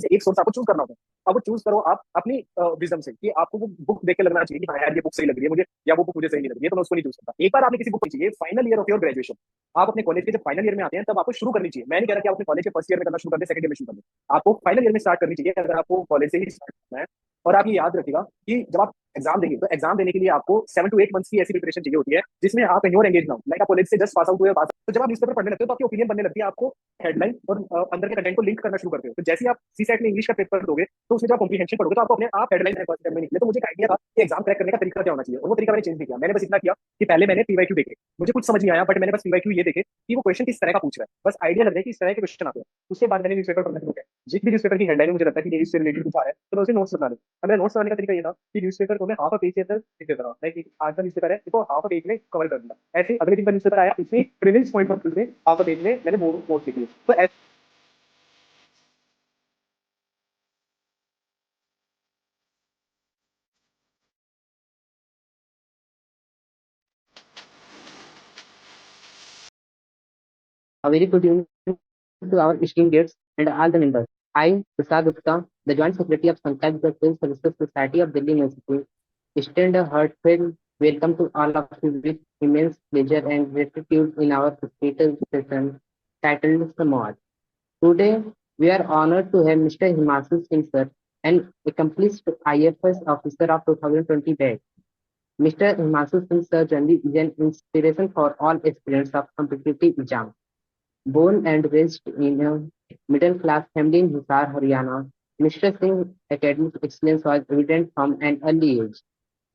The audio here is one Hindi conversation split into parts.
से एक सोर्स आपको चूज करना होगा। अब वो चूज करो आप अपनी विजडम से कि आपको वो बुक देख के लगना चाहिए कि हाँ यार ये बुक सही लग रही है मुझे, या वो बुक मुझे सही नहीं लग रही है, तो मैं उसको नहीं चूज करता। एक बार आपने किसी बुक को चाहिए, final year of your graduation, आप अपने कॉलेज के जब फाइनल ईयर में आते हैं तब आपको शुरू करनी चाहिए। मैं नहीं कह रहा कि आप अपने कॉलेज के फर्स्ट ईयर में करना शुरू कर दें, सेकंड ईयर में शुरू कर दें, आपको फाइनल ईयर में स्टार्ट करनी चाहिए अगर आपको कॉलेज से ही स्टार्ट करना है। और आप ये याद रखिएगा कि जब आप एग्जाम देंगे तो एग्जाम देने के लिए आपको 7 to 8 मंथ्स की ऐसी प्रिपरेशन चाहिए होती है जिसमें आप कहीं और एंगेज ना हो। लाइक आप कॉलेज से जस्ट पास आउट हुए, पास, तो जब आप न्यूज़पेपर पढ़ने लगते हो तो आपकी ओपिनियन बनने लगती है, आपको हेडलाइन और अंदर के कंटेंट को लिंक करना शुरू करते हो। तो जैसे ही आप सी सेट में इंग्लिश का पेपर दोगे तो उसमें जब आप कॉम्प्रिहेंशन पढ़ोगे तो आपको अपने आप हेडलाइन में निकले। तो मुझे एक आइडिया था कि एग्जाम क्रैक करने का तरीका क्या होना चाहिए, और वो तरीका मैंने चेंज नहीं किया। मैंने बस इतना किया कि पहले मैंने पीवाईक्यू देखे, मुझे कुछ समझ नहीं आया, बट मैंने बस पीवाईक्यू ये देखे कि वो क्वेश्चन किस तरह का पूछ रहा है, बस आइडिया लग रहा है कि इस तरह के क्वेश्चन आते हैं। उसके बाद मैंने न्यूज़पेपर पढ़ना शुरू किया। जिस भी न्यूज़पेपर की हेडलाइन मुझे लगता है कि ये इससे रिलेटेड कुछ आ है तो मैं उसे नोट्स बना लूं। अब मेरा नोट्स बनाने का तरीका ये था कि न्यूज़पेपर को मैं हाफ अ पेज के अंदर लिख देता था। लाइक आज का न्यूज़पेपर है, इसको हाफ अ पेज में कवर कर दूंगा। ऐसे अगले दिन का न्यूज़पेपर आया, इसमें प्रीवियस पॉइंट में हाफ अ पेज में मैंने वो नोट्स लिख लिए। तो ऐसे A very good evening to our esteemed guests and all the members. I, Prasad Gupta, the Joint Secretary of Sankalp Civil Services Society of Delhi University, extend a heartfelt welcome to all of you with immense pleasure and gratitude in our status session titled Samad. Today, we are honored to have Mr. Himanshu Singh sir, an accomplished IFS officer of 2020 batch. Mr. Himanshu Singh sir journey is an inspiration for all aspirants of competitive exams. Born and raised in a middle-class family in Hisar, Haryana, Mr. Singh's academic excellence was evident from an early age.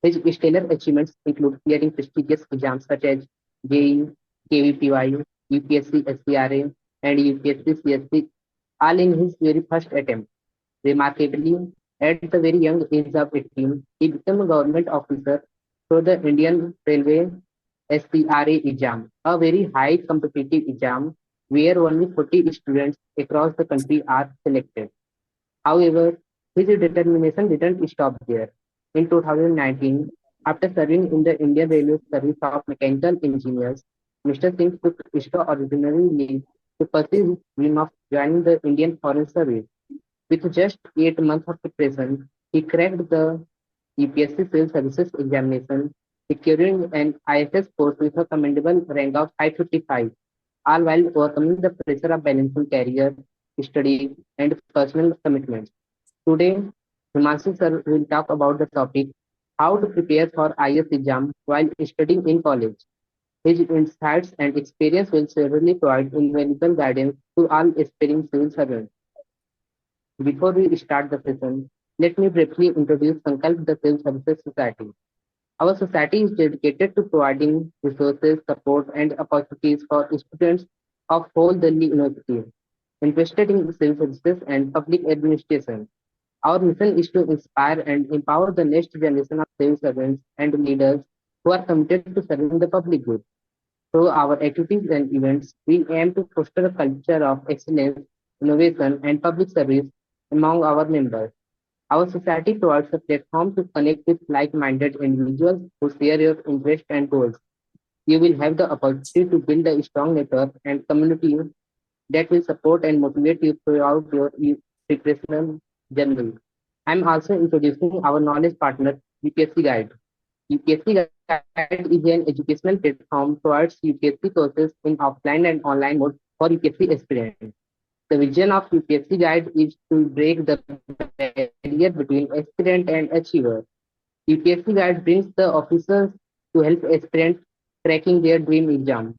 His stellar achievements include clearing prestigious exams such as JEE, KVPY, UPSC SCRA, and UPSC CSC, all in his very first attempt. Remarkably, at the very young age of 18, he became a government officer through the Indian Railway SCRA exam, a very high competitive exam where only 40 students across the country are selected. However, his determination didn't stop there. In 2019, after serving in the Indian Railway Service of Mechanical Engineers, Mr. Singh took extraordinary leave to pursue his dream of joining the Indian Foreign Service. With just 8 months of preparation, he cracked the UPSC Civil Services examination, securing an ISS post with a commendable rank of 555, all while overcoming the pressure of balancing career, study, and personal commitments. Today, Himanshu sir will talk about the topic how to prepare for IS exam while studying in college. His insights and experience will certainly provide invaluable guidance to all aspiring civil servants. Before we start the session, let me briefly introduce Sankalp the Civil Services Society. Our society is dedicated to providing resources, support, and opportunities for students of whole Delhi University interested in civil services and public administration. Our mission is to inspire and empower the next generation of civil servants and leaders who are committed to serving the public good. Through our activities and events, we aim to foster a culture of excellence, innovation, and public service among our members. Our society provides a platform to connect with like-minded individuals who share your interests and goals. You will have the opportunity to build a strong network and community that will support and motivate you throughout your recreational journey. I'm also introducing our knowledge partner, UPSC Guide. UPSC Guide is an educational platform towards UPSC courses in offline and online mode for UPSC aspirants. The vision of UPSC Guide is to break the barrier between aspirant and achiever. UPSC Guide brings the officers to help aspirants cracking their dream exam.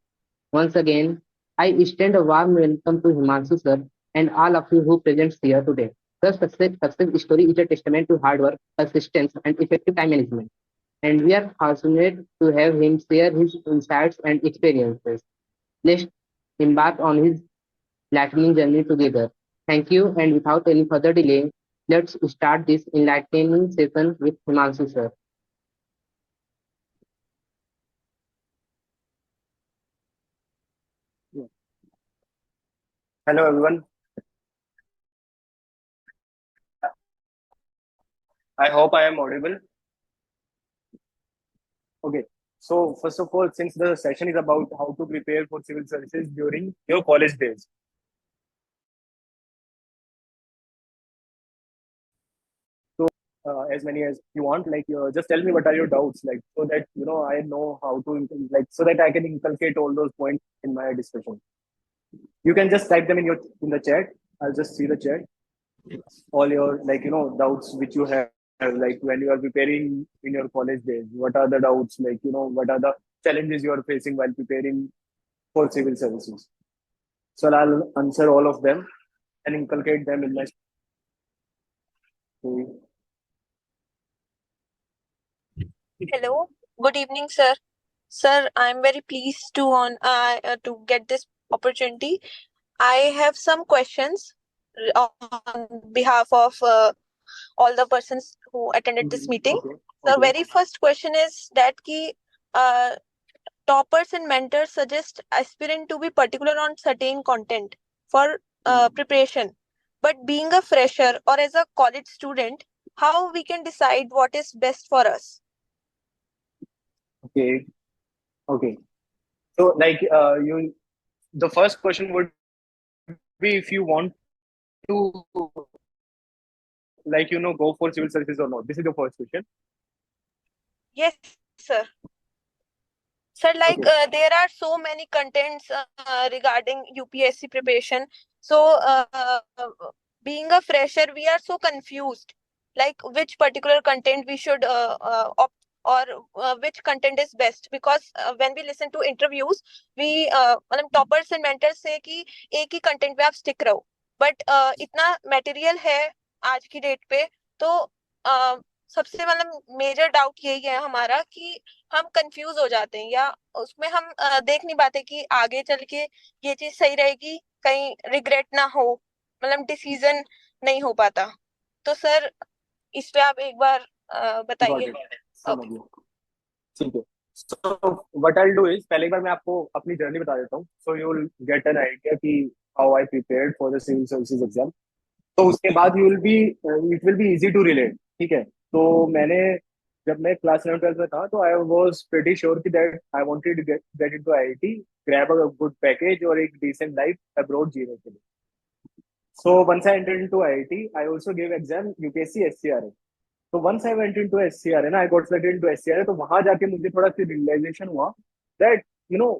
Once again, I extend a warm welcome to Himanshu sir and all of you who present here today. The success story is a testament to hard work, persistence, and effective time management. And we are fortunate to have him share his insights and experiences. Let's embark on his enlightening journey together. Thank you, and without any further delay, let's start this enlightening session with Himanshu sir. hello everyone, I hope I am audible. Okay, so first of all, since the session is about how to prepare for civil services during your college days, as many as you want. Like, just tell me what are your doubts, like, so that I know how to like, so that I can inculcate all those points in my discussion. You can just type them in the chat. I'll just see the chat. All your, like, doubts which you have, like when you are preparing in your college days. What are the doubts? Like, what are the challenges you are facing while preparing for civil services? So I'll answer all of them and inculcate them in my story. Hello, good evening, sir. Sir, I'm very pleased to get this opportunity. I have some questions on behalf of all the persons who attended this meeting. Okay. The Okay. very first question is that uh, toppers and mentors suggest aspirant to be particular on certain content for preparation. But being a fresher or as a college student, how we can decide what is best for us? Okay. Okay. So, like, the first question would be if you want to, like, go for civil services or not. This is the first question. Yes, sir. Sir, Okay. there are so many contents regarding UPSC preparation. So, being a fresher, we are so confused. Like which particular content we should opt, or which content is best. Because when we listen to interviews, मतलब toppers and mentors say कि एक ही content पे आप stick रहो. But इतना material है आज की डेट पे, तो सबसे मतलब मेजर डाउट यही है हमारा कि हम कंफ्यूज हो जाते हैं, या उसमें हम देख नहीं पाते कि आगे चल के ये चीज सही रहेगी, कहीं रिग्रेट ना हो, मतलब डिसीजन नहीं हो पाता. तो सर, इस पे आप एक बार Got बताइए. it. समझ ओके. गया. ठीक है. So what I'll do is, पहले एक बार मैं आपको अपनी जर्नी बता देता हूँ. So you'll get an idea कि how I prepared for the civil services exam. तो उसके बाद it will be easy to relate. ठीक है. तो मैंने, जब मैं क्लास 11 12 में था, तो आई वाज प्रीटी श्योर कि that I wanted to get into IIT, grab a good package और एक डिसेंट लाइफ अब्रॉड जीने के लिए. So once I entered into IIT, I also give exam UPSC SCRA. तो once I went into SCRA ना, I got selected into SCRA, तो वहां जाके मुझे थोड़ा सा रियलाइजेशन हुआ that you know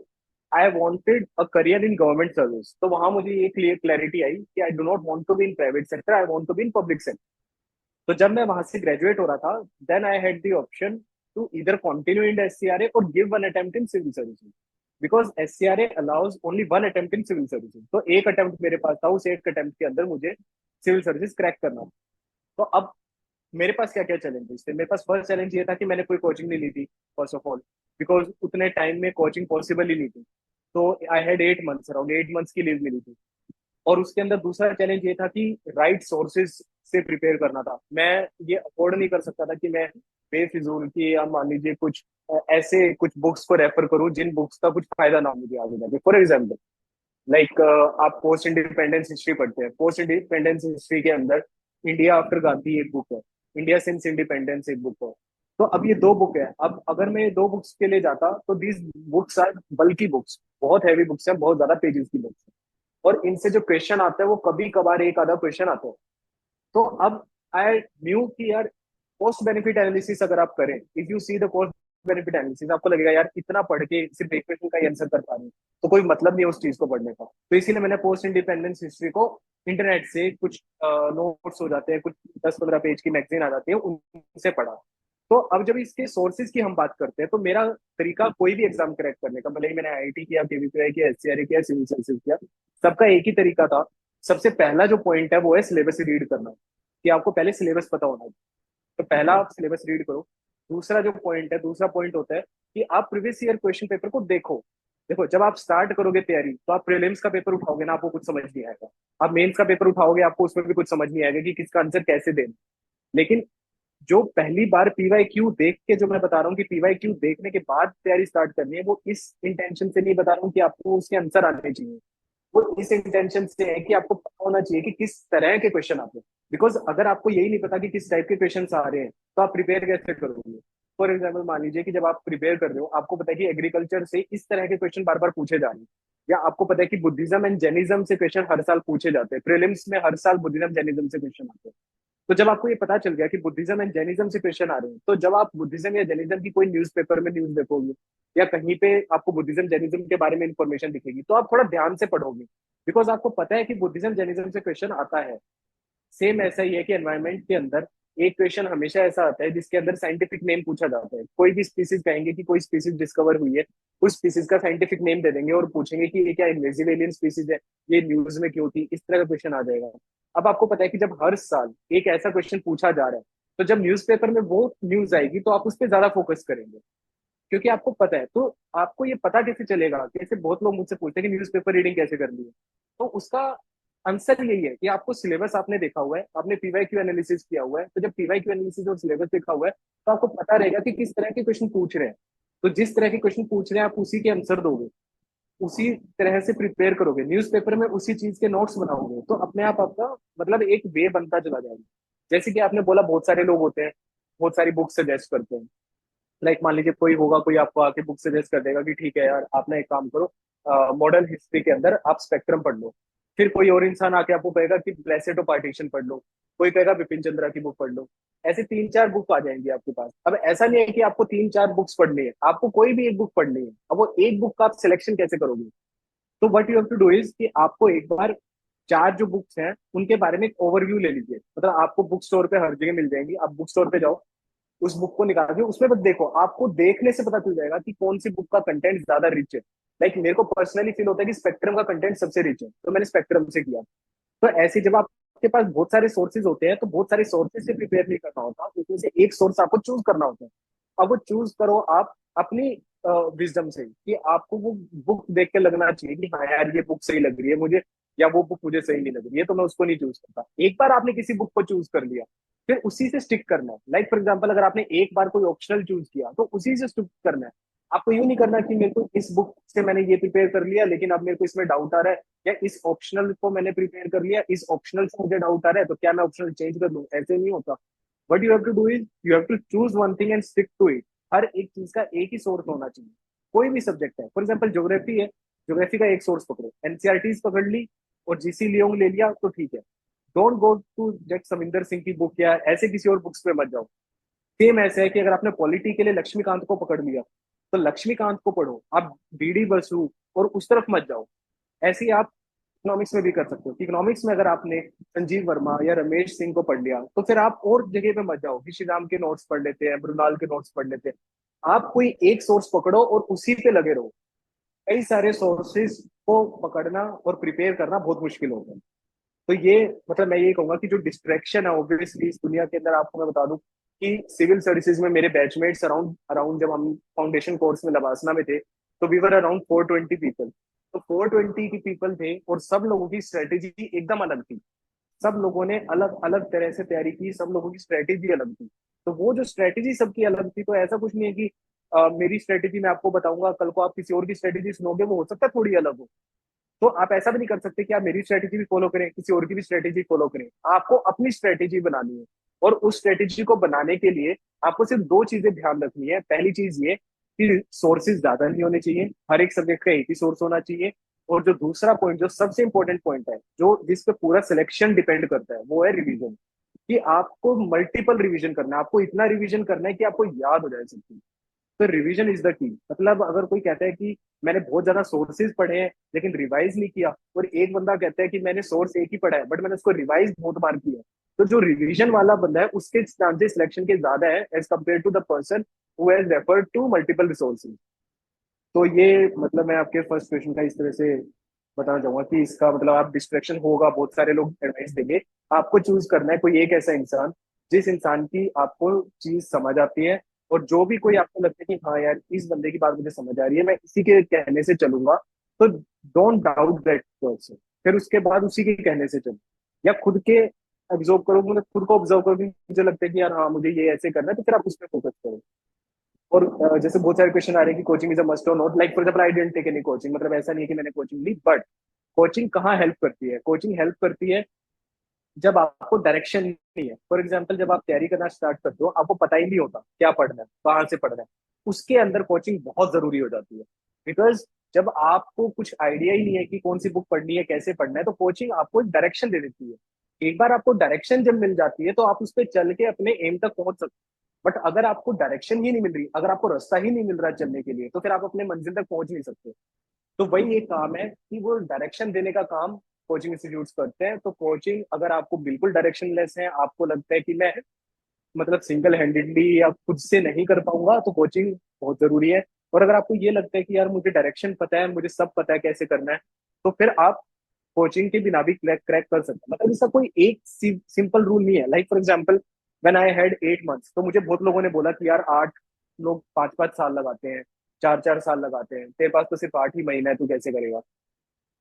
I wanted a career in government service. तो वहां मुझे ये क्लियर क्लैरिटी आई कि I do not want to be in private sector, I want to be in public sector. तो जब मैं वहां से ग्रेजुएट हो रहा था, then I had the option to इधर कंटिन्यू इन एससीआरए और give one attempt in civil services, because SCRA allows only one attempt in civil services. तो एक अटेम्प्ट मेरे पास था, उस एक अटेम्प्ट के अंदर मुझे सिविल सर्विसेज क्रैक करना था. तो अब मेरे पास क्या क्या चैलेंजेस थे. मेरे पास फर्स्ट चैलेंज ये था कि मैंने कोई कोचिंग नहीं ली थी, फर्स्ट ऑफ ऑल, बिकॉज उतने टाइम में कोचिंग पॉसिबल ही नहीं थी. तो I had 8 months, around 8 months की लीव मिली थी. और उसके अंदर दूसरा चैलेंज ये था कि राइट सोर्सेज से प्रिपेयर करना था. मैं ये अफोर्ड नहीं कर सकता था कि मैं बेफिजूल की, या मान लीजिए कुछ ऐसे कुछ बुक्स को रेफर करूं जिन बुक्स का कुछ फायदा ना हो मुझे आगे जाके. फॉर एग्जाम्पल, लाइक, आप पोस्ट इंडिपेंडेंस हिस्ट्री पढ़ते हैं. पोस्ट इंडिपेंडेंस हिस्ट्री के अंदर इंडिया आफ्टर गांधी एक बुक है, इंडिया सिंस इंडिपेंडेंस एक बुक है. तो अब ये दो बुक है. अब अगर मैं ये दो बुक्स के लिए जाता, तो दीज बुक्स आर बल्कि बुक्स, बहुत हैवी बुक्स हैं, बहुत ज्यादा पेजेस की बुक्स हैं. और इनसे जो क्वेश्चन आता है वो कभी कभार एक आधा क्वेश्चन आता है. तो अब आई न्यू कि यार, कॉस्ट बेनिफिट एनालिसिस अगर आप करें, if you see the cost benefit analysis, आपको लगेगा यार इतना पढ़ के सिर्फ एक क्वेश्चन का ही आंसर कर पा रहे हैं, तो कोई मतलब नहीं है उस चीज को पढ़ने का. तो इसीलिए मैंने पोस्ट इंडिपेंडेंस हिस्ट्री को इंटरनेट से कुछ नोट्स हो जाते हैं, कुछ 10 15 पेज की मैगजीन आ जाती है, उनसे पढ़ा. तो अब जब इसके सोर्सेज की हम बात करते हैं, तो मेरा तरीका कोई भी एग्जाम क्रैक करने का, भले ही मैंने आईआईटी किया, केवीपीआई किया, एससीआरए किया, सिविल सर्विसेज किया, सबका एक ही तरीका था. सबसे पहला जो पॉइंट है वो है सिलेबस रीड करना, कि आपको पहले सिलेबस पता होना चाहिए. तो पहला आप सिलेबस रीड करो. दूसरा जो पॉइंट है, दूसरा पॉइंट होता है कि आप प्रीवियस ईयर क्वेश्चन पेपर को देखो. देखो, जब आप स्टार्ट करोगे तैयारी, तो आप प्रीलिम्स का पेपर उठाओगे ना, आपको कुछ समझ नहीं आएगा. आप मेंस का पेपर उठाओगे, आपको उसमें भी कुछ समझ नहीं आएगा कि किसका आंसर कैसे देना. लेकिन जो पहली बार पीवाई क्यू देख के, जो मैं बता रहा हूँ कि पीवाई क्यू देखने के बाद तैयारी स्टार्ट करनी है, वो इस इंटेंशन से नहीं बता रहा हूँ कि आपको उसके आंसर आने चाहिए. वो इस इंटेंशन से है कि आपको पता होना चाहिए कि किस तरह के क्वेश्चन आते हैं. बिकॉज अगर आपको यही नहीं पता कि किस टाइप के क्वेश्चन आ रहे हैं, तो आप प्रिपेयर कैसे करोगे. फॉर एग्जाम्पल, मान लीजिए कि जब आप प्रिपेयर कर रहे हो, आपको पता है कि एग्रीकल्चर से इस तरह के क्वेश्चन बार बार पूछे जा रहे हैं, या आपको पता है कि बुद्धिज्म एंड जैनिज्म से क्वेश्चन हर साल पूछे जाते हैं, प्रीलिम्स में हर साल बुद्धिज्म जैनिज्म से क्वेश्चन आते हैं. तो जब आपको ये पता चल गया कि बुद्धिज्म एंड जैनिज्म से क्वेश्चन आ रहे हैं, तो जब आप बुद्धिज्म या जैनिज्म की कोई न्यूज़पेपर में न्यूज देखोगे या कहीं पे आपको बुद्धिज्म जैनिज्म के बारे में इंफॉर्मेशन दिखेगी, तो आप थोड़ा ध्यान से पढ़ोगे, बिकॉज आपको पता है कि बुद्धिज्म जैनिज्म से क्वेश्चन आता है। सेम ऐसा ही है कि एनवायरनमेंट के अंदर एक क्वेश्चन हमेशा ऐसा आता है जिसके अंदर साइंटिफिक नेम पूछा जाता है। कोई भी स्पीसीज कहेंगे कि कोई स्पीसीज डिस्कवर हुई है, उस स्पीसीज का साइंटिफिक नेम दे देंगे और पूछेंगे कि ये क्या इन्वेजिव एलियन स्पीसीज है, ये न्यूज में क्यों थी, इस तरह का क्वेश्चन आ जाएगा। अब आपको पता है कि जब हर साल एक ऐसा क्वेश्चन पूछा जा रहा है, तो जब न्यूज़पेपर में वो न्यूज आएगी तो आप उस पर ज्यादा फोकस करेंगे, क्योंकि आपको पता है। तो आपको ये पता कैसे चलेगा, जैसे बहुत लोग मुझसे पूछते हैं कि न्यूज़पेपर रीडिंग कैसे करनी है, तो उसका आंसर यही है कि आपको सिलेबस आपने देखा हुआ है, आपने पीवाईक्यू एनालिसिस किया हुआ है। तो जब पीवाईक्यू एनालिसिस और सिलेबस देखा हुआ है, तो आपको पता रहेगा कि किस तरह के क्वेश्चन पूछ रहे हैं। तो जिस तरह के क्वेश्चन पूछ रहे हैं आप उसी के आंसर दोगे, उसी तरह से प्रिपेयर करोगे, न्यूज़पेपर में उसी चीज के नोट्स बनाओगे, तो अपने आप आपका मतलब एक वे बनता चला जाएगा। जैसे कि आपने बोला बहुत सारे लोग होते हैं, बहुत सारी बुक सजेस्ट करते हैं। लाइक मान लीजिए कोई होगा, कोई आपको आके बुक सजेस्ट कर देगा कि ठीक है यार, आप ना एक काम करो, मॉडर्न हिस्ट्री के अंदर आप स्पेक्ट्रम पढ़ लो। फिर कोई और इंसान आके आपको कहेगा कि प्लेसेटो पार्टीशन पढ़ लो, कोई कहेगा बिपिन चंद्रा की बुक पढ़ लो। ऐसे तीन चार बुक आ जाएंगी आपके पास। अब ऐसा नहीं है कि आपको तीन चार बुक्स पढ़नी है, आपको कोई भी एक बुक पढ़नी है। अब वो एक बुक का आप सिलेक्शन कैसे करोगे? तो what you have to do is कि आपको एक बार चार जो बुक्स हैं उनके बारे में एक ओवरव्यू ले लीजिए। मतलब आपको बुक स्टोर पे हर जगह मिल जाएंगी, आप बुक स्टोर पे जाओ, उस बुक को निकाल के उसमें बस देखो, आपको देखने से पता चल जाएगा कि कौन सी बुक का कंटेंट ज्यादा रिच है। लाइक मेरे को पर्सनली फील होता है कि स्पेक्ट्रम का कंटेंट सबसे रिच है, तो मैंने स्पेक्ट्रम से किया। तो ऐसे जब आपके पास बहुत सारे सोर्सेज होते हैं, तो बहुत सारे सोर्सेज से प्रिपेयर नहीं करना होता, उसमें से एक सोर्स आपको चूज करना होता है। अब वो चूज करो आप अपनी विजडम से, कि आपको वो बुक देख के लगना चाहिए कि हाँ यार ये बुक सही लग रही है मुझे, या वो बुक मुझे सही नहीं लग रही है, तो मैं उसको नहीं चूज करता। एक बार आपने किसी बुक को चूज कर लिया, फिर उसी से स्टिक करना है। लाइक फॉर एग्जाम्पल, अगर आपने एक बार कोई ऑप्शनल चूज किया तो उसी से स्टिक करना है। आपको यूं नहीं करना कि मेरे को इस बुक से मैंने ये प्रिपेयर कर लिया लेकिन अब मेरे को इसमें डाउट आ रहा है, या इस ऑप्शनल को मैंने प्रिपेयर कर लिया, इस ऑप्शनल से मुझे डाउट आ रहा है, तो क्या मैं ऑप्शनल चेंज कर लूं? ऐसे नहीं होता। What you have to do is you have to choose one thing and stick to it. हर एक चीज का एक ही सोर्स होना चाहिए। कोई भी सब्जेक्ट है, फॉर एग्जाम्पल ज्योग्राफी है, ज्योग्राफी का एक सोर्स पकड़ो, एनसीईआरटी पकड़ ली और जीसी लियोंग ले लिया तो ठीक है। डोंट गो टू जट सविंदर सिंह की बुक या ऐसे किसी और बुक्स पे मत जाओ। सेम ऐसे है कि अगर आपने पॉलिटी के लिए लक्ष्मीकांत को पकड़ लिया, तो लक्ष्मीकांत को पढ़ो, आप बीडी बसु और उस तरफ मत जाओ। ऐसे ही आप इकोनॉमिक्स में भी कर सकते हो। इकोनॉमिक्स में अगर आपने संजीव वर्मा या रमेश सिंह को पढ़ लिया, तो फिर आप और जगह पे मत जाओ, कि राम के नोट्स पढ़ लेते हैं, ब्रुनाल के नोट्स पढ़ लेते हैं। आप कोई एक सोर्स पकड़ो और उसी पे लगे रहो। कई सारे सोर्सेज को पकड़ना और प्रिपेयर करना बहुत मुश्किल होता है। तो ये मतलब मैं ये कहूंगा कि जो डिस्ट्रैक्शन है ऑब्वियसली इस दुनिया के अंदर, आपको मैं बता दूं कि सिविल सर्विसेज में मेरे बैचमेट्स अराउंड अराउंड जब हम फाउंडेशन कोर्स में लवासना में थे, तो वी वर अराउंड 420 पीपल। तो 420 की पीपल थे और सब लोगों की स्ट्रेटेजी एकदम अलग थी। सब लोगों ने अलग अलग तरह से तैयारी की, सब लोगों की स्ट्रेटेजी अलग थी। तो वो जो स्ट्रेटेजी सबकी अलग थी, तो ऐसा कुछ नहीं है कि मेरी स्ट्रेटेजी मैं आपको बताऊंगा, कल को आप किसी और की स्ट्रेटेजी सुनोगे, वो हो सकता है थोड़ी अलग हो। तो आप ऐसा भी नहीं कर सकते कि आप मेरी स्ट्रेटेजी भी फॉलो करें, किसी और की भी स्ट्रेटेजी फॉलो करें। आपको अपनी स्ट्रेटेजी बनानी है, और उस स्ट्रेटेजी को बनाने के लिए आपको सिर्फ दो चीजें ध्यान रखनी है। पहली चीज ये कि सोर्सेज ज्यादा नहीं होने चाहिए, हर एक सब्जेक्ट का एक ही सोर्स होना चाहिए। और जो दूसरा पॉइंट, जो सबसे इंपॉर्टेंट पॉइंट है, जो जिस पे पूरा सिलेक्शन डिपेंड करता है, वो है रिवीजन। कि आपको मल्टीपल रिवीजन करना है, आपको इतना रिवीजन करना है कि आपको याद हो जाए सब चीज। तो रिवीजन इज द की। मतलब अगर कोई कहता है कि मैंने बहुत ज्यादा सोर्सेज पढ़े हैं लेकिन रिवाइज नहीं किया, और एक बंदा कहता है कि मैंने सोर्स एक ही पढ़ा है बट मैंने उसको रिवाइज बहुत बार किया, तो जो रिवीजन वाला बंदा है उसके चांसेस सिलेक्शन के ज्यादा है as compare to the person who has referred to multiple resources. तो ये मतलब मैं आपके फर्स्ट क्वेश्चन का इस तरह से बताना चाहूंगा कि इसका मतलब आप डिस्ट्रैक्शन होगा, बहुत सारे लोग एडवाइस देंगे, आपको चूज करना है कोई एक ऐसा इंसान जिस इंसान की आपको चीज समझ आती है। और जो भी कोई आपको लगता है कि हाँ यार इस बंदे की बात मुझे समझ आ रही है, मैं इसी के कहने से चलूंगा, तो डोंट डाउट दैट पर्सन। फिर उसके बाद उसी के कहने से चलो, या खुद के ऑब्जर्व करो, मतलब खुद को ऑब्जर्व करो कि मुझे लगता है कि यार हाँ मुझे ये ऐसे करना है, तो फिर आप उस पर फोकस करो। और जैसे बहुत सारे क्वेश्चन आ रहे हैं कि कोचिंग इज अ मस्ट और not. Like for example I didn't take any coaching, मतलब ऐसा नहीं है कि मैंने कोचिंग ली, बट कोचिंग कहाँ हेल्प करती है? कोचिंग हेल्प करती है जब आपको डायरेक्शन नहीं है। फॉर एग्जाम्पल जब आप तैयारी करना स्टार्ट करते हो, आपको पता ही नहीं होता क्या पढ़ना है, कहाँ से पढ़ना है, उसके अंदर कोचिंग बहुत जरूरी हो जाती है। बिकॉज जब आपको कुछ आइडिया ही नहीं है कि कौन सी बुक पढ़नी है, कैसे पढ़ना है, तो कोचिंग आपको एक डायरेक्शन दे देती है एक बार आपको डायरेक्शन जब मिल जाती है तो आप उस पर चल के अपने एम तक पहुंच सकते हो। बट अगर आपको डायरेक्शन ही नहीं मिल रही, अगर आपको रास्ता ही नहीं मिल रहा चलने के लिए, तो फिर आप अपने मंजिल तक पहुंच नहीं सकते। तो वही एक काम है कि वो डायरेक्शन देने का काम कोचिंग इंस्टीट्यूट्स करते हैं। तो कोचिंग, अगर आपको बिल्कुल डायरेक्शनलेस है, आपको लगता है कि मैं मतलब सिंगल हैंडेडली या खुद से नहीं कर पाऊंगा, तो कोचिंग बहुत जरूरी है। और अगर आपको ये लगता है कि यार मुझे डायरेक्शन पता है, मुझे सब पता है कैसे करना है, तो फिर आप कोचिंग के बिना भी क्रैक क्रैक कर सकते हैं। मतलब इसका कोई एक सिंपल रूल नहीं है। Like for example, when I had 8 months, तो मुझे बहुत लोगों ने बोला कि यार 8 लोग 5-5 साल लगाते हैं, 4-4 साल लगाते हैं, तेरे पास तो सिर्फ 8 ही महीना है, तू कैसे करेगा?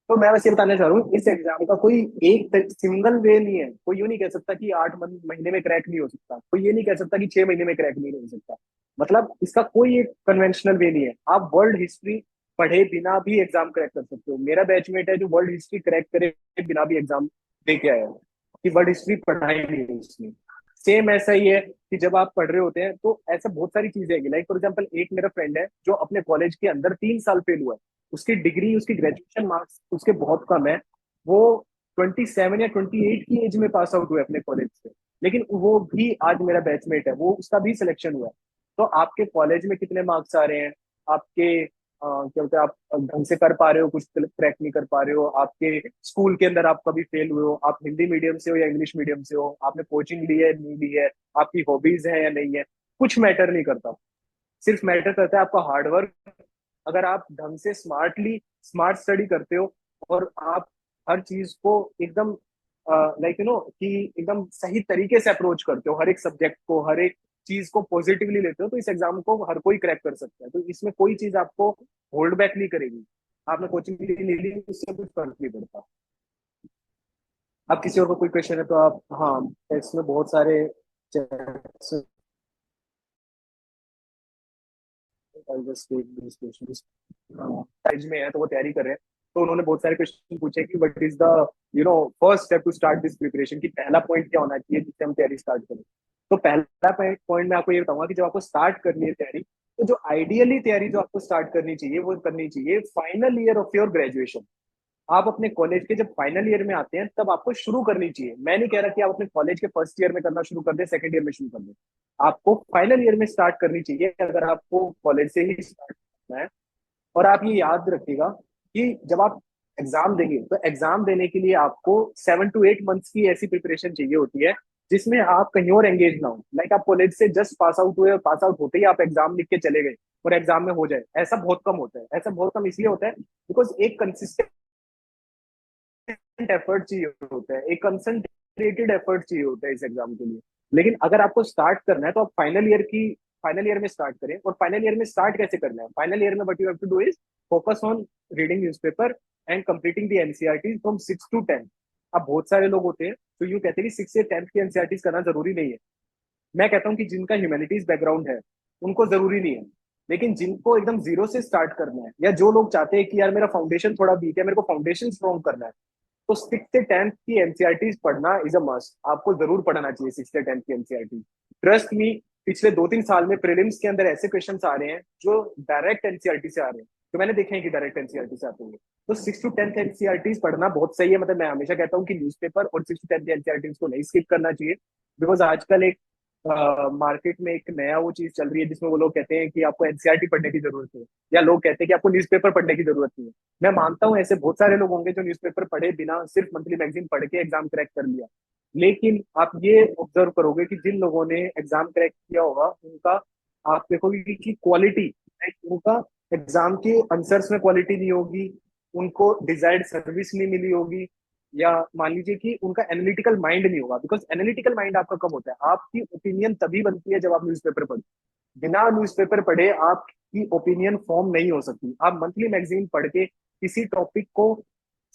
तो मैं बस ये बताना चाह रहा हूँ, इस एग्जाम का कोई एक सिंगल वे नहीं है। कोई यूं नहीं कह सकता कि 8 महीने में क्रैक नहीं हो सकता, कोई ये नहीं कह सकता कि 6 महीने में क्रैक नहीं हो सकता। मतलब इसका कोई एक कन्वेंशनल वे नहीं है। आप वर्ल्ड हिस्ट्री पढ़े बिना भी एग्जाम क्रैक कर सकते हो। मेरा बैचमेट है जो वर्ल्ड हिस्ट्री क्रैक करे बिना भी एग्जाम दे के आया है, कि वर्ल्ड हिस्ट्री पढ़ाई नहीं है उसने। सेम ऐसा ही है कि जब आप पढ़ रहे होते हैं तो ऐसा बहुत सारी चीजें हैं। लाइक फॉर एग्जाम्पल, एक मेरा फ्रेंड है जो अपने कॉलेज के अंदर 3 साल फेल हुआ है, उसकी डिग्री, उसकी ग्रेजुएशन मार्क्स उसके बहुत कम है। वो 27 या 28 की एज में पास आउट हुए अपने कॉलेज से, लेकिन वो भी आज मेरा बैचमेट है, वो उसका भी सिलेक्शन हुआ है। तो आपके कॉलेज में कितने मार्क्स आ रहे हैं, आपके क्या बोलते हैं, आप ढंग से कर पा रहे हो, कुछ क्रैक नहीं कर पा रहे हो, आपके स्कूल के अंदर आप कभी फेल हुए हो, आप हिंदी मीडियम से हो या इंग्लिश मीडियम से हो, आपने कोचिंग ली है नहीं ली है, आपकी हॉबीज है या नहीं है, कुछ मैटर नहीं करता। सिर्फ मैटर करता है आपका हार्डवर्क। अगर आप ढंग से स्मार्ट स्टडी करते हो, और आप हर चीज को एकदम लाइक कि एकदम सही तरीके से अप्रोच करते हो, हर एक सब्जेक्ट को, हर एक चीज को पॉजिटिवली लेते हो, तो इस एग्जाम को हर कोई क्रैक कर सकता है। तो इसमें कोई चीज आपको होल्ड बैक नहीं करेगी। आपने कोचिंग ली नहीं ली, उससे कुछ फर्क नहीं पड़ता। अब किसी और को कोई क्वेश्चन है तो आप, हाँ, इसमें बहुत सारे कॉलेज में है तो वो तैयारी कर रहे हैं। तो उन्होंने बहुत सारे क्वेश्चन पूछे कि what is the first step to start this preparation, की पहला पॉइंट क्या होना चाहिए जिससे हम तैयारी स्टार्ट करें। तो पहला पॉइंट मैं आपको ये बताऊंगा कि जब आपको स्टार्ट करनी है तैयारी, तो जो आइडियली तैयारी जो आपको स्टार्ट करनी चाहिए वो करनी चाहिए final year of your graduation. आप अपने कॉलेज के जब फाइनल ईयर में आते हैं तब आपको शुरू करनी चाहिए। मैं नहीं कह रहा कि आप अपने कॉलेज के फर्स्ट ईयर में करना शुरू कर दें, सेकंड ईयर में शुरू कर दें। आपको फाइनल ईयर में स्टार्ट करनी चाहिए अगर आपको कॉलेज से ही स्टार्ट करना है। और आप ये याद रखिएगा कि जब आप एग्जाम देंगे, तो एग्जाम देने के लिए आपको 7 to 8 मंथ्स की ऐसी प्रिपरेशन चाहिए होती है जिसमें आप कहीं और एंगेज ना हो। लाइक आप कॉलेज से जस्ट पास आउट हुए और पास आउट होते ही आप एग्जाम लिख के चले गए और एग्जाम में हो जाए, ऐसा बहुत कम होता है। ऐसा बहुत कम इसलिए होता है बिकॉज एक कंसिस्टेंट एफर्ट चाहिए होता है, एक कंसंट्रेटेड एफर्ट चाहिए होता है इस एग्जाम के लिए। लेकिन अगर आपको स्टार्ट करना है तो आप फाइनल ईयर में स्टार्ट करें। और फाइनल ईयर में स्टार्ट कैसे करना है? फाइनल ईयर में what you have to do is focus on reading newspaper and completing the NCERT from 6 to 10। अब बहुत सारे लोग होते हैं तो यूं कहते हैं कि 6 से 10 की एनसीईआरटी करना जरूरी नहीं है। मैं कहता हूँ कि जिनका ह्यूमैनिटीज बैकग्राउंड है उनको जरूरी नहीं है। लेकिन जिनको एकदम जीरो से स्टार्ट करना है, या जो लोग चाहते हैं कि यार मेरा फाउंडेशन थोड़ा वीक है, मेरे को फाउंडेशन स्ट्रॉन्ग करना है, तो 6 से 10 की एनसीईआरटी पढ़ना इज अ मस्ट। आपको जरूर पढ़ना चाहिए 6 से 10 की एनसीईआरटी। ट्रस्ट मी, पिछले 2-3 साल में प्रीलिम्स के अंदर ऐसे क्वेश्चन आ रहे हैं जो डायरेक्ट एनसीईआरटी से आ रहे हैं, तो मैंने देखे हैं कि डायरेक्ट एनसीईआरटी से आते हैं। तो 6 to 10 एनसीईआरटी पढ़ना बहुत सही है। मतलब मैं हमेशा कहता हूँ कि न्यूज़पेपर और 6 to 10 एनसीईआरटी को नहीं स्किप करना चाहिए। बिकॉज आजकल एक मार्केट में एक नया वो चीज चल रही है जिसमें वो लोग कहते हैं कि आपको एनसीईआरटी पढ़ने की जरूरत है, या लोग कहते हैं कि आपको न्यूज़पेपर पढ़ने की जरूरत नहीं है। मैं मानता हूँ ऐसे बहुत सारे लोग होंगे जो न्यूज़पेपर पढ़े बिना सिर्फ मंथली मैगजीन पढ़ के एग्जाम क्रैक कर लिया। लेकिन आप ये ऑब्जर्व करोगे कि जिन लोगों ने एग्जाम क्रैक किया होगा उनका, आप देखोगे कि क्वालिटी, उनका एग्जाम के आंसर्स में क्वालिटी नहीं होगी, उनको डिजायर्ड सर्विस नहीं मिली होगी, या मान लीजिए कि उनका एनालिटिकल माइंड नहीं होगा। बिकॉज एनालिटिकल माइंड आपका कब होता है? आपकी ओपिनियन तभी बनती है जब आप न्यूज़पेपर पढ़ते। बिना न्यूज़पेपर पढ़े आपकी ओपिनियन फॉर्म नहीं हो सकती। आप मंथली मैगजीन पढ़ के किसी टॉपिक को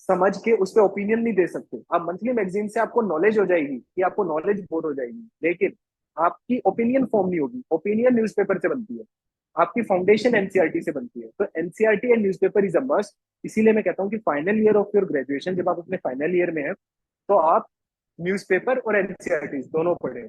समझ के उस पर ओपिनियन नहीं दे सकते। आप मंथली मैगजीन से आपको नॉलेज हो जाएगी, कि आपको नॉलेज बहुत हो जाएगी, लेकिन आपकी ओपिनियन फॉर्म नहीं होगी। ओपिनियन न्यूज़पेपर से बनती है, आपकी फाउंडेशन एनसीईआरटी से बनती है। तो NCERT and newspaper is a must. इसीलिए मैं कहता हूँ कि final year of your graduation, जब आप अपने फाइनल ईयर में है, तो आप न्यूज़पेपर और एनसीईआरटी दोनों पढ़े।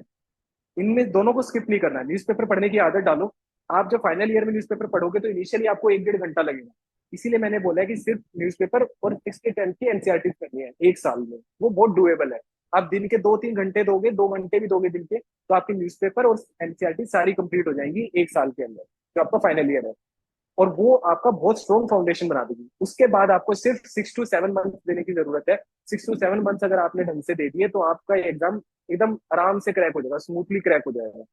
इनमें दोनों को स्किप नहीं करना है। न्यूज़पेपर पढ़ने की आदत डालो। आप जब फाइनल ईयर में न्यूज़पेपर पढ़ोगे तो इनिशियली आपको 1-1.5 घंटा लगेगा। इसीलिए मैंने बोला है कि सिर्फ न्यूज़पेपर और 6 से 10 की एनसीईआरटी करनी है 1 साल में, वो बहुत डुएबल है। आप दिन के 2-3 घंटे दोगे, 2 घंटे भी दोगे दिन के, तो आपकी न्यूज़पेपर और एनसीईआरटी सारी कंप्लीट हो जाएंगी 1 साल के अंदर, जो आपका फाइनल ईयर है। और वो आपका बहुत स्ट्रॉन्ग फाउंडेशन बना देगी। उसके बाद आपको सिर्फ 6 to 7 मंथ देने की जरूरत है। 6 to 7 मंथ अगर आपने ढंग से दे दिए तो आपका एग्जाम एकदम आराम से क्रैक हो जाएगा, स्मूथली क्रैक हो जाएगा।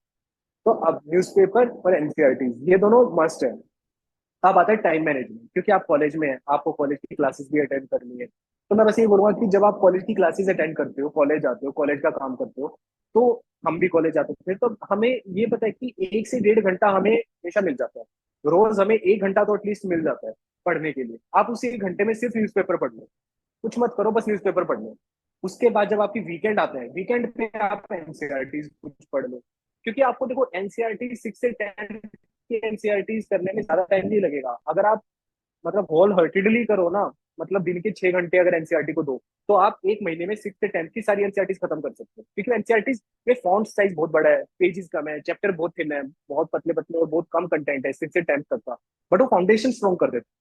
तो अब न्यूज़पेपर और एनसीईआरटी ये दोनों मस्ट है। अब आता है टाइम मैनेजमेंट, क्योंकि आप कॉलेज में हैं, आपको कॉलेज की क्लासेस भी अटेंड करनी है। तो मैं बस ये बोलूंगा कि जब आप कॉलेज की क्लासेस अटेंड करते हो, कॉलेज जाते हो, कॉलेज का काम करते हो, तो हम भी कॉलेज जाते थे, तो हमें ये पता है कि 1 से 1.5 घंटा हमें हमेशा मिल जाता है। रोज हमें 1 घंटा तो एटलीस्ट मिल जाता है पढ़ने के लिए। आप उसी 1 घंटे में सिर्फ न्यूज़पेपर पढ़ लो, कुछ मत करो, बस न्यूज़पेपर पढ़ लो। उसके बाद जब आपकी वीकेंड आते हैं, वीकेंड पे आप एनसीईआरटी कुछ पढ़ लो, क्योंकि आपको देखो एनसीईआरटी 6 से 10 की एनसीईआरटी करने में ज्यादा टाइम नहीं लगेगा। अगर आप मतलब होल हार्टेडली करो ना, मतलब दिन के 6 घंटे अगर एनसीईआरटी को दो, तो आप एक महीने में 6 से 10 की सारी एनसीईआरटी खत्म कर सकते हो। क्योंकि एनसीईआरटी में फॉन्ट साइज बहुत बड़ा है, पेजेस कम है, चैप्टर बहुत थिन है, बहुत पतले पतले और बहुत कम कंटेंट है 6 से 10 तक का, बट वो फाउंडेशन स्ट्रॉन्ग कर देते हैं।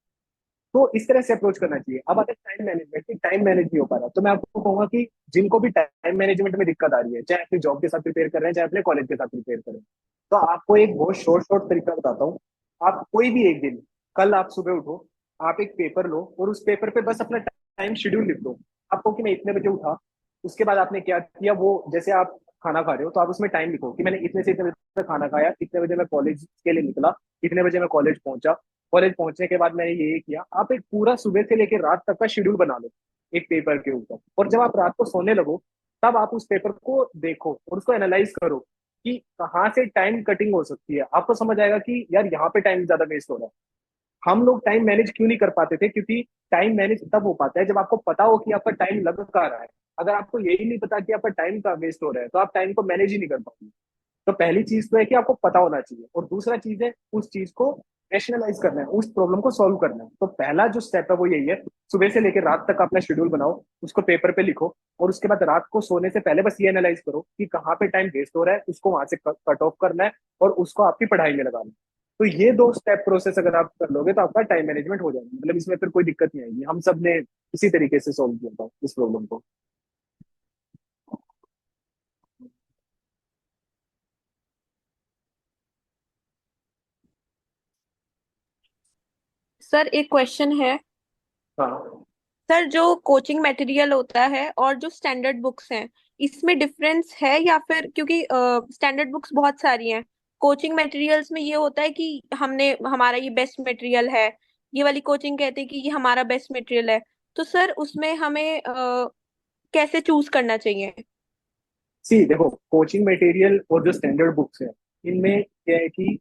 तो इस तरह से अप्रोच करना चाहिए। अब अगर टाइम मैनेजमेंट की टाइम मैनेज नहीं हो पा रहा, तो मैं आपको कहूंगा कि जिनको भी टाइम मैनेजमेंट में दिक्कत आ रही है, चाहे अपनी जॉब के साथ प्रिपेयर कर रहे हैं, चाहे अपने कॉलेज के साथ प्रिपेयर कर रहे हैं, तो आपको एक बहुत शॉर्ट शॉर्ट तरीका बताता हूँ। आप कोई भी एक दिन, कल आप सुबह उठो, आप एक पेपर लो और उस पेपर पे बस अपना टाइम शेड्यूल लिख दो। आपको कि मैं इतने बजे उठा, उसके बाद आपने क्या किया, वो जैसे आप खाना खा रहे हो तो आप उसमें टाइम लिखो कि मैंने इतने से इतने बजे तक खाना खाया, इतने बजे मैं कॉलेज के लिए निकला, इतने बजे मैं कॉलेज पहुंचा, कॉलेज पहुंचने के बाद मैंने ये किया। आप एक पूरा सुबह से लेकर रात तक का शेड्यूल बना लो एक पेपर के ऊपर, और जब आप रात को सोने लगो तब आप उस पेपर को देखो और उसको एनालाइज करो कि कहाँ से टाइम कटिंग हो सकती है। आपको समझ आएगा कि यार यहाँ पे टाइम ज्यादा वेस्ट हो रहा है। हम लोग टाइम मैनेज क्यों नहीं कर पाते थे? क्योंकि टाइम मैनेज तब हो पाता है जब आपको पता हो कि आपका टाइम लग कहाँ रहा है। अगर आपको यही नहीं पता कि आपका टाइम कहाँ वेस्ट हो रहा है, तो आप टाइम को मैनेज ही नहीं कर पाओगे। तो पहली चीज तो है कि आपको पता होना चाहिए, और दूसरा चीज है उस चीज को रैशनलाइज करना है, उस प्रॉब्लम को सॉल्व करना है। तो पहला जो स्टेप है वो यही है, सुबह से लेकर रात तक अपना शेड्यूल बनाओ, उसको पेपर पे लिखो, और उसके बाद रात को सोने से पहले बस ये एनालाइज करो कि कहाँ पे टाइम वेस्ट हो रहा है, उसको वहां से कट ऑफ करना है और उसको आपकी पढ़ाई में लगाना है। तो ये 2 स्टेप प्रोसेस अगर आप कर लोगे तो आपका टाइम मैनेजमेंट हो जाएगा। मतलब इसमें फिर कोई दिक्कत नहीं आएगी। हम सब ने इसी तरीके से सॉल्व किया था इस प्रॉब्लम को। सर एक क्वेश्चन है। हाँ। सर जो कोचिंग मटेरियल होता है और जो स्टैंडर्ड बुक्स हैं, इसमें डिफरेंस है या फिर, क्योंकि स्टैंडर्ड बुक्स बहुत सारी हैं, कोचिंग मटेरियल्स में ये होता है कि हमने हमारा ये बेस्ट मटेरियल है, ये वाली कोचिंग कहती है कि ये हमारा बेस्ट मटेरियल है। तो सर उसमें हमें कैसे चूज करना चाहिए? सी देखो, कोचिंग मटेरियल और जो स्टैंडर्ड बुक्स है, इनमें क्या है कि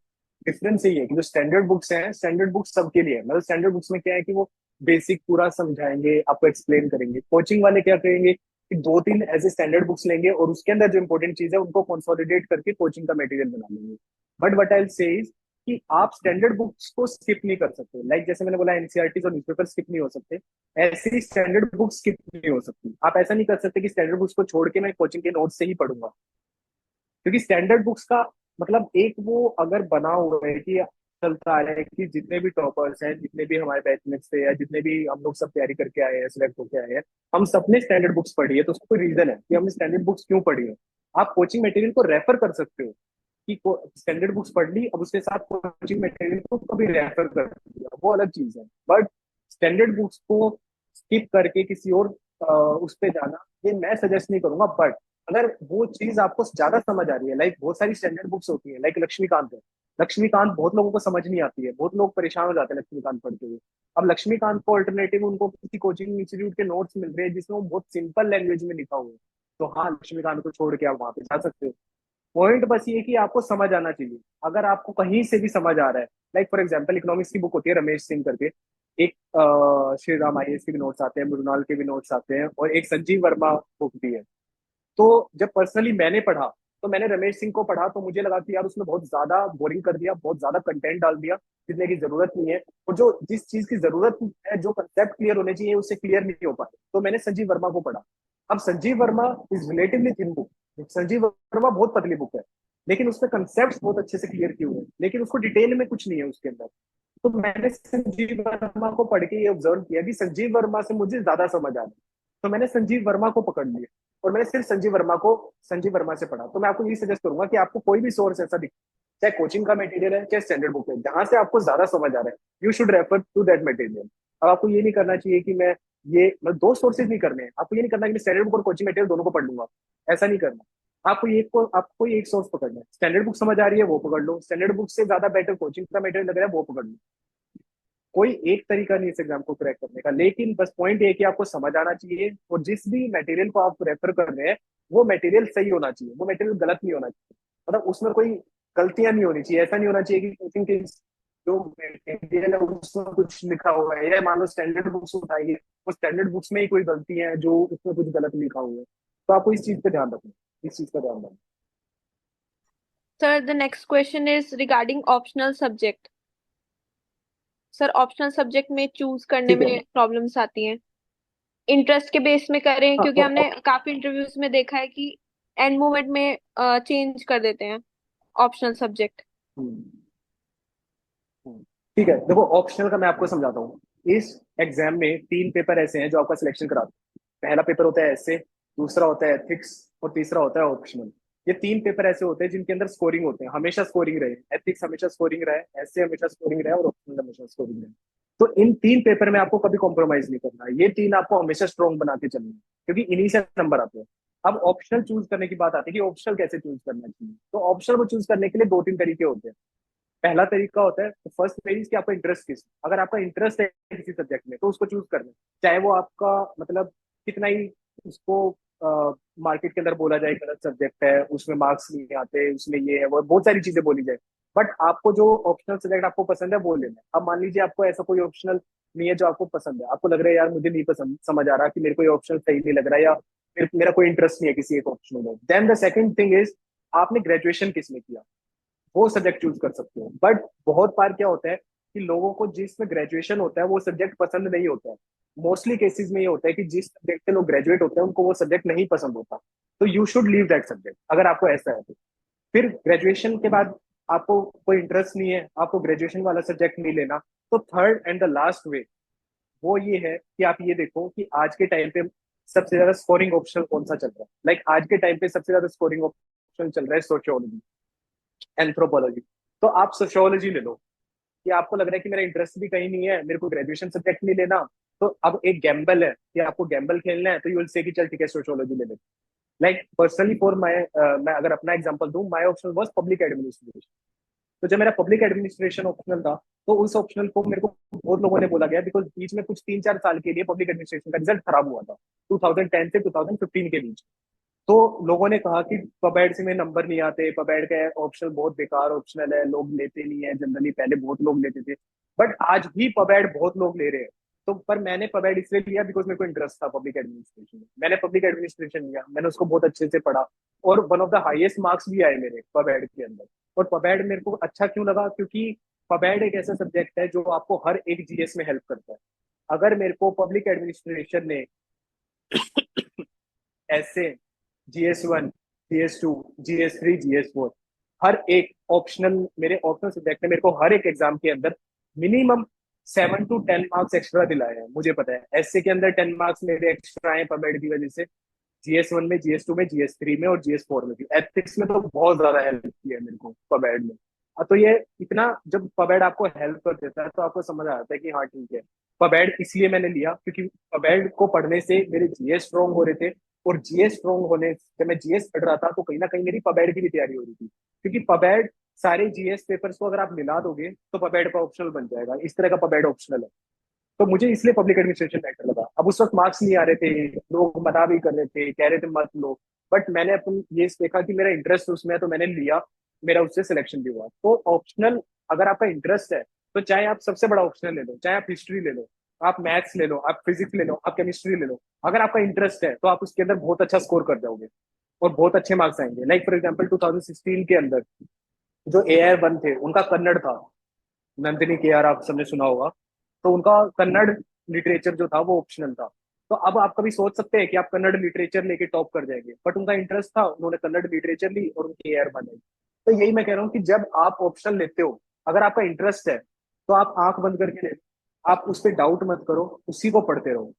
डिफरेंस यही है कि जो स्टैंडर्ड बुक्स हैं, स्टैंडर्ड बुक्स सबके लिए है। मतलब स्टैंडर्ड बुक्स में क्या है कि वो बेसिक पूरा समझाएंगे, आपको एक्सप्लेन करेंगे। कोचिंग वाले क्या करेंगे कि 2-3 ऐसे स्टैंडर्ड बुक्स लेंगे और उसके अंदर जो इंपॉर्टेंट चीज है उनको कंसोलिडेट करके कोचिंग का मटेरियल बना लेंगे। बट वट आई से कि आप स्टैंडर्ड बुक्स को स्किप नहीं कर सकते। लाइक जैसे मैंने बोला एनसीईआरटी और न्यूज़पेपर स्किप नहीं हो सकते, ऐसे ही स्टैंडर्ड बुक्स स्किप नहीं हो सकती। आप ऐसा नहीं कर सकते कि स्टैंडर्ड बुक्स को छोड़ के मैं कोचिंग के नोट्स से ही पढ़ूंगा। क्योंकि स्टैंडर्ड बुक्स का मतलब एक वो अगर बना हुआ है कि चलता आ रहा है कि जितने भी टॉपर्स हैं, जितने भी हमारे बैचमेट्स थे, या जितने भी हम लोग सब तैयारी करके आए हैं, सिलेक्ट होके आए हैं, हम सबने स्टैंडर्ड बुक्स पढ़ी है। तो उसका कोई रीजन है कि हमने स्टैंडर्ड बुक्स क्यों पढ़ी है। आप कोचिंग मटेरियल को रेफर कर सकते हो कि स्टैंडर्ड बुक्स पढ़ ली, अब उसके साथ कोचिंग मटेरियल को कभी रेफर कर दिया, वो अलग चीज है। बट स्टैंडर्ड बुक्स को स्किप करके किसी और उस पे जाना, ये मैं सजेस्ट नहीं करूंगा। बट अगर वो चीज आपको ज्यादा समझ आ रही है, लाइक बहुत सारी स्टैंडर्ड बुक्स होती है, लाइक लक्ष्मीकांत है। लक्ष्मीकांत बहुत लोगों को समझ नहीं आती है, बहुत लोग परेशान हो जाते हैं लक्ष्मीकांत पढ़ते हुए। अब लक्ष्मीकांत को अल्टरनेटिव उनको किसी कोचिंग इंस्टीट्यूट के नोट्स मिल रहे हैं जिसमें वो बहुत सिंपल लैंग्वेज में लिखा हुआ है, तो हाँ, लक्ष्मीकांत को छोड़ के आप वहां पे जा सकते हो। पॉइंट बस ये कि आपको समझ आना चाहिए। अगर आपको कहीं से भी समझ आ रहा है, लाइक फॉर एग्जाम्पल इकोनॉमिक्स की बुक होती है रमेश सिंह करके, एक श्री राम आईएएस के भी नोट्स आते हैं, मृणाल के भी नोट्स आते हैं, और एक संजीव वर्मा बुक भी है। तो जब पर्सनली मैंने पढ़ा, तो मैंने रमेश सिंह को पढ़ा तो मुझे लगा कि यार उसने बहुत ज्यादा बोरिंग कर दिया, बहुत ज्यादा कंटेंट डाल दिया जितने की जरूरत नहीं है, और जो जिस चीज की जरूरत है, जो कंसेप्ट क्लियर होने चाहिए, उससे क्लियर नहीं हो पाए। तो मैंने संजीव वर्मा को पढ़ा। अब Sanjeev Verma is relatively thin book, Sanjeev Verma बहुत पतली बुक है, लेकिन उसमें कंसेप्ट बहुत अच्छे से क्लियर किए हुए हैं, लेकिन उसको डिटेल में कुछ नहीं है उसके अंदर। तो मैंने संजीव वर्मा को पढ़ के ये ऑब्जर्व किया कि संजीव वर्मा से मुझे ज्यादा समझ आ रहा है, तो मैंने संजीव वर्मा को पकड़ लिया और मैंने सिर्फ संजीव वर्मा से पढ़ा, तो मैं आपको यही सजेस्ट करूंगा कि आपको कोई भी सोर्स ऐसा दिखे, चाहे कोचिंग का मटेरियल है चाहे स्टैंडर्ड बुक है, जहां से आपको ज्यादा समझ आ रहा है, you should refer to that material. अब आपको ये नहीं करना चाहिए कि मैं ये मतलब दो सोर्सेज नहीं करने हैं, आपको ये नहीं करना कि मैं स्टैंडर्ड बुक और कोचिंग मटेरियल दोनों को पढ़ लूंगा, ऐसा नहीं करना। आपको एक सोर्स पकड़ना है, स्टैंडर्ड बुक समझ आ रही है वो पकड़ लो, स्टैंडर्ड बुक से ज्यादा बेटर कोचिंग का मटेरियल लग रहा है वो पकड़ लो। कोई एक तरीका नहीं है इस एग्जाम को क्रैक करने का, लेकिन बस पॉइंट ये है कि आपको समझ आना चाहिए, और जिस भी मटेरियल को आप रेफर कर रहे हैं वो मटेरियल सही होना चाहिए, वो मटेरियल गलत नहीं होना चाहिए, मतलब उसमें कोई गलतियां नहीं होनी चाहिए। ऐसा नहीं होना चाहिए कि कोचिंग के जो मटेरियल है उसमें कुछ लिखा हुआ है, या मान लो स्टैंडर्ड बुक्स उठाइए, वो स्टैंडर्ड बुक्स में ही कोई गलती है जो उसमें कुछ गलत लिखा हुआ है, तो आपको इस चीज पे ध्यान रखना, इस चीज का ध्यान रखना। Sir, the next question is regarding optional subject. Sir optional subject में चूज करने ठीक है। में प्रॉब्लम्स आती हैं, इंटरेस्ट के बेस में करें, हाँ क्योंकि हमने काफी इंटरव्यूज में देखा है कि एंड मोमेंट में चेंज कर देते हैं ऑप्शनल सब्जेक्ट। हम्म, ठीक है, देखो ऑप्शनल का मैं आपको समझाता हूँ। इस एग्जाम में तीन पेपर ऐसे हैं जो आपका सिलेक्शन कराते हैं। पहला पेपर होता है एसे, दूसरा होता है एथिक्स, और तीसरा होता है ऑप्शनल। ये तीन पेपर ऐसे होते हैं जिनके अंदर स्कोरिंग होते हैं, हमेशा स्कोरिंग रहे, एथिक्स हमेशा स्कोरिंग रहे, ऐसे हमेशा स्कोरिंग रहे, और ऑप्शनल हमेशा स्कोरिंग रहे। तो इन तीन पेपर में आपको कभी कॉम्प्रोमाइज नहीं करना है, ये तीन आपको हमेशा स्ट्रॉन्ग बना के चलना है, क्योंकि इन्हीं से नंबर आते हैं। अब ऑप्शनल चूज करने की बात आती है कि ऑप्शनल कैसे चूज करना चाहिए, तो ऑप्शनल को चूज करने के लिए दो तीन तरीके होते हैं। पहला तरीका होता है फर्स्ट पेज कि आपका इंटरेस्ट किस, अगर आपका इंटरेस्ट है किसी सब्जेक्ट में तो उसको चूज करना है, चाहे वो आपका मतलब कितना ही उसको मार्केट के अंदर बोला जाए गलत सब्जेक्ट है, उसमें मार्क्स नहीं आते, उसमें ये है वो बहुत सारी चीजें बोली जाए, बट आपको जो ऑप्शनल सब्जेक्ट आपको पसंद है वो लेना है। अब मान लीजिए आपको ऐसा कोई ऑप्शनल नहीं है जो आपको पसंद है, आपको लग रहा है यार मुझे नहीं पसंद समझ आ रहा कि मेरे को ये ऑप्शनल सही नहीं लग रहा, या मेरा कोई इंटरेस्ट नहीं है किसी एक ऑप्शनल में, then the second thing is आपने ग्रेजुएशन किस में किया, वो सब्जेक्ट चूज कर सकते हो। बट बहुत बार क्या होता है कि लोगों को जिसमें ग्रेजुएशन होता है वो सब्जेक्ट पसंद नहीं होता है। मोस्टली केसेस में ये होता है कि जिस सब्जेक्ट से लोग ग्रेजुएट होते हैं उनको वो सब्जेक्ट नहीं पसंद होता, तो you should leave that subject अगर आपको ऐसा है तो। फिर ग्रेजुएशन के बाद आपको कोई इंटरेस्ट नहीं है, आपको ग्रेजुएशन वाला सब्जेक्ट नहीं लेना, तो third and the last way वो ये है कि आप ये देखो कि आज के टाइम पे सबसे ज्यादा स्कोरिंग ऑप्शन कौन सा चल रहा है। लाइक आज के टाइम पे सबसे ज्यादा स्कोरिंग ऑप्शन चल रहा है सोशियोलॉजी, एंथ्रोपोलॉजी। तो आप सोशियोलॉजी ले लो, कि आपको लग रहा है कि मेरा इंटरेस्ट भी कहीं नहीं है, मेरे को ग्रेजुएशन सब्जेक्ट नहीं लेना, तो अब एक गैम्बल है कि आपको गैम्बल खेलना है, तो यू विल से कि चल ठीक है सोशियोलॉजी ले ले। लाइक पर्सनली फॉर माय, मैं अगर अपना एग्जांपल दूं, my option was public administration. तो जब मेरा पब्लिक एडमिनिस्ट्रेशन ऑप्शनल था, तो उस ऑप्शनल को मेरे को बहुत लोगों ने बोला गया, बिकॉज बीच में कुछ 3-4 साल के लिए पब्लिक एडमिनिस्ट्रेशन का रिजल्ट खराब हुआ था, 2010 से 2015 के बीच। तो लोगों ने कहा कि पबैड से में नंबर नहीं आते, पबैड का ऑप्शन बहुत बेकार ऑप्शनल है, लोग लेते नहीं है जनरली, पहले बहुत लोग लेते थे, बट आज भी पबैड बहुत लोग ले रहे हैं। तो पर मैंने पबैड इसलिए लिया बिकॉज मेरे को इंटरेस्ट था पब्लिक एडमिनिस्ट्रेशन में, मैंने पब्लिक एडमिनिस्ट्रेशन लिया, मैंने उसको बहुत अच्छे से पढ़ा, और one of the highest marks भी आए मेरे पबैड के अंदर। और पबैड मेरे को अच्छा क्यों लगा, क्योंकि पबैड एक ऐसा सब्जेक्ट है जो आपको हर एक जीएस में हेल्प करता है। अगर मेरे को पब्लिक एडमिनिस्ट्रेशन ने ऐसे GS1, GS2, GS3, GS4 हर एक ऑप्शनल, मेरे ऑप्शनल सब्जेक्ट ने मेरे को हर एक एग्जाम के अंदर मिनिमम 7 to 10 मार्क्स एक्स्ट्रा दिलाए हैं, मुझे पता है। एसए के अंदर 10 मार्क्स मेरे एक्स्ट्रा आए पबेड की वजह से, GS1 में, GS2 में, GS3 में और GS4 में भी। एथिक्स में तो बहुत ज्यादा हेल्प की है मेरे को पबेड में। तो ये इतना जब पबेड आपको हेल्प कर देता है तो आपको समझ आ जाता है कि हाँ ठीक है। पबेड इसलिए मैंने लिया क्योंकि पबेड को पढ़ने से मेरे जीएस स्ट्रॉन्ग हो रहे थे, और जीएस स्ट्रॉन्ग होने जब मैं जीएस पढ़ रहा था तो कहीं ना कहीं मेरी पबेड की भी तैयारी हो रही थी, क्योंकि पबेड सारे जीएस पेपर्स को अगर आप मिला दोगे तो पबेड का ऑप्शनल बन जाएगा, इस तरह का पबेड ऑप्शनल है। तो मुझे इसलिए पब्लिक एडमिनिस्ट्रेशन बेटर लगा। अब उस वक्त मार्क्स नहीं आ रहे थे, लोग मना भी कर रहे थे, कह रहे थे मत लो, बट मैंने अपन ये देखा कि मेरा इंटरेस्ट उसमें है तो मैंने लिया, मेरा उससे सिलेक्शन भी हुआ। तो ऑप्शनल अगर आपका इंटरेस्ट है तो चाहे आप सबसे बड़ा ऑप्शनल ले लो, चाहे आप हिस्ट्री ले लो, आप मैथ्स ले लो, आप फिजिक्स ले लो, आप केमिस्ट्री ले लो, अगर आपका इंटरेस्ट है तो आप उसके अंदर बहुत अच्छा स्कोर कर जाओगे और बहुत अच्छे मार्क्स आएंगे। लाइक फॉर एग्जाम्पल 2016 के अंदर जो AR1 थे उनका कन्नड़ था, नंदिनी के, यार आप सबने सुना होगा, तो उनका कन्नड़ लिटरेचर जो था वो ऑप्शनल था। तो अब आप कभी सोच सकते हैं कि आप कन्नड़ लिटरेचर लेके टॉप कर जाएंगे, बट उनका इंटरेस्ट था, उन्होंने कन्नड़ लिटरेचर ली और उनकी AR बनाई। तो यही मैं कह रहा हूँ कि जब आप ऑप्शनल लेते हो, अगर आपका इंटरेस्ट है तो आप आंख बंद करके ले, आप उस पर डाउट मत करो, उसी को पढ़ते रहो।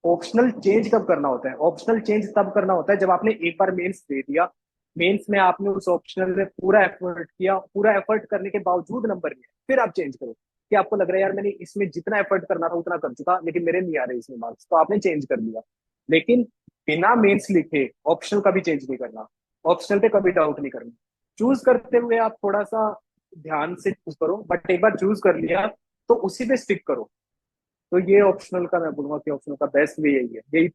ऑप्शनल चेंज कब करना होता है? ऑप्शनल चेंज तब करना होता है जब आपने एक बार मेंस दे दिया, मेंस में आपने उस ऑप्शनल में पूरा एफर्ट किया, पूरा एफर्ट करने के बावजूद नंबर नहीं है, फिर आप चेंज करो कि आपको लग रहा है यार मैंने इसमें जितना एफर्ट करना था उतना कर चुका, लेकिन मेरे नहीं आ रहे इसमें मार्क्स, तो आपने चेंज कर लिया। लेकिन बिना मेंस लिखे ऑप्शनल कभी चेंज नहीं करना, ऑप्शनल पे कभी डाउट नहीं करना। चूज करते हुए आप थोड़ा सा ध्यान से चूज करो, बट एक बार चूज कर लिया तो उसी पे स्टिक करो। तो ये ऑप्शनल का मैं बोलूंगा कि ऑप्शनल का बेस्ट वे यही है, यही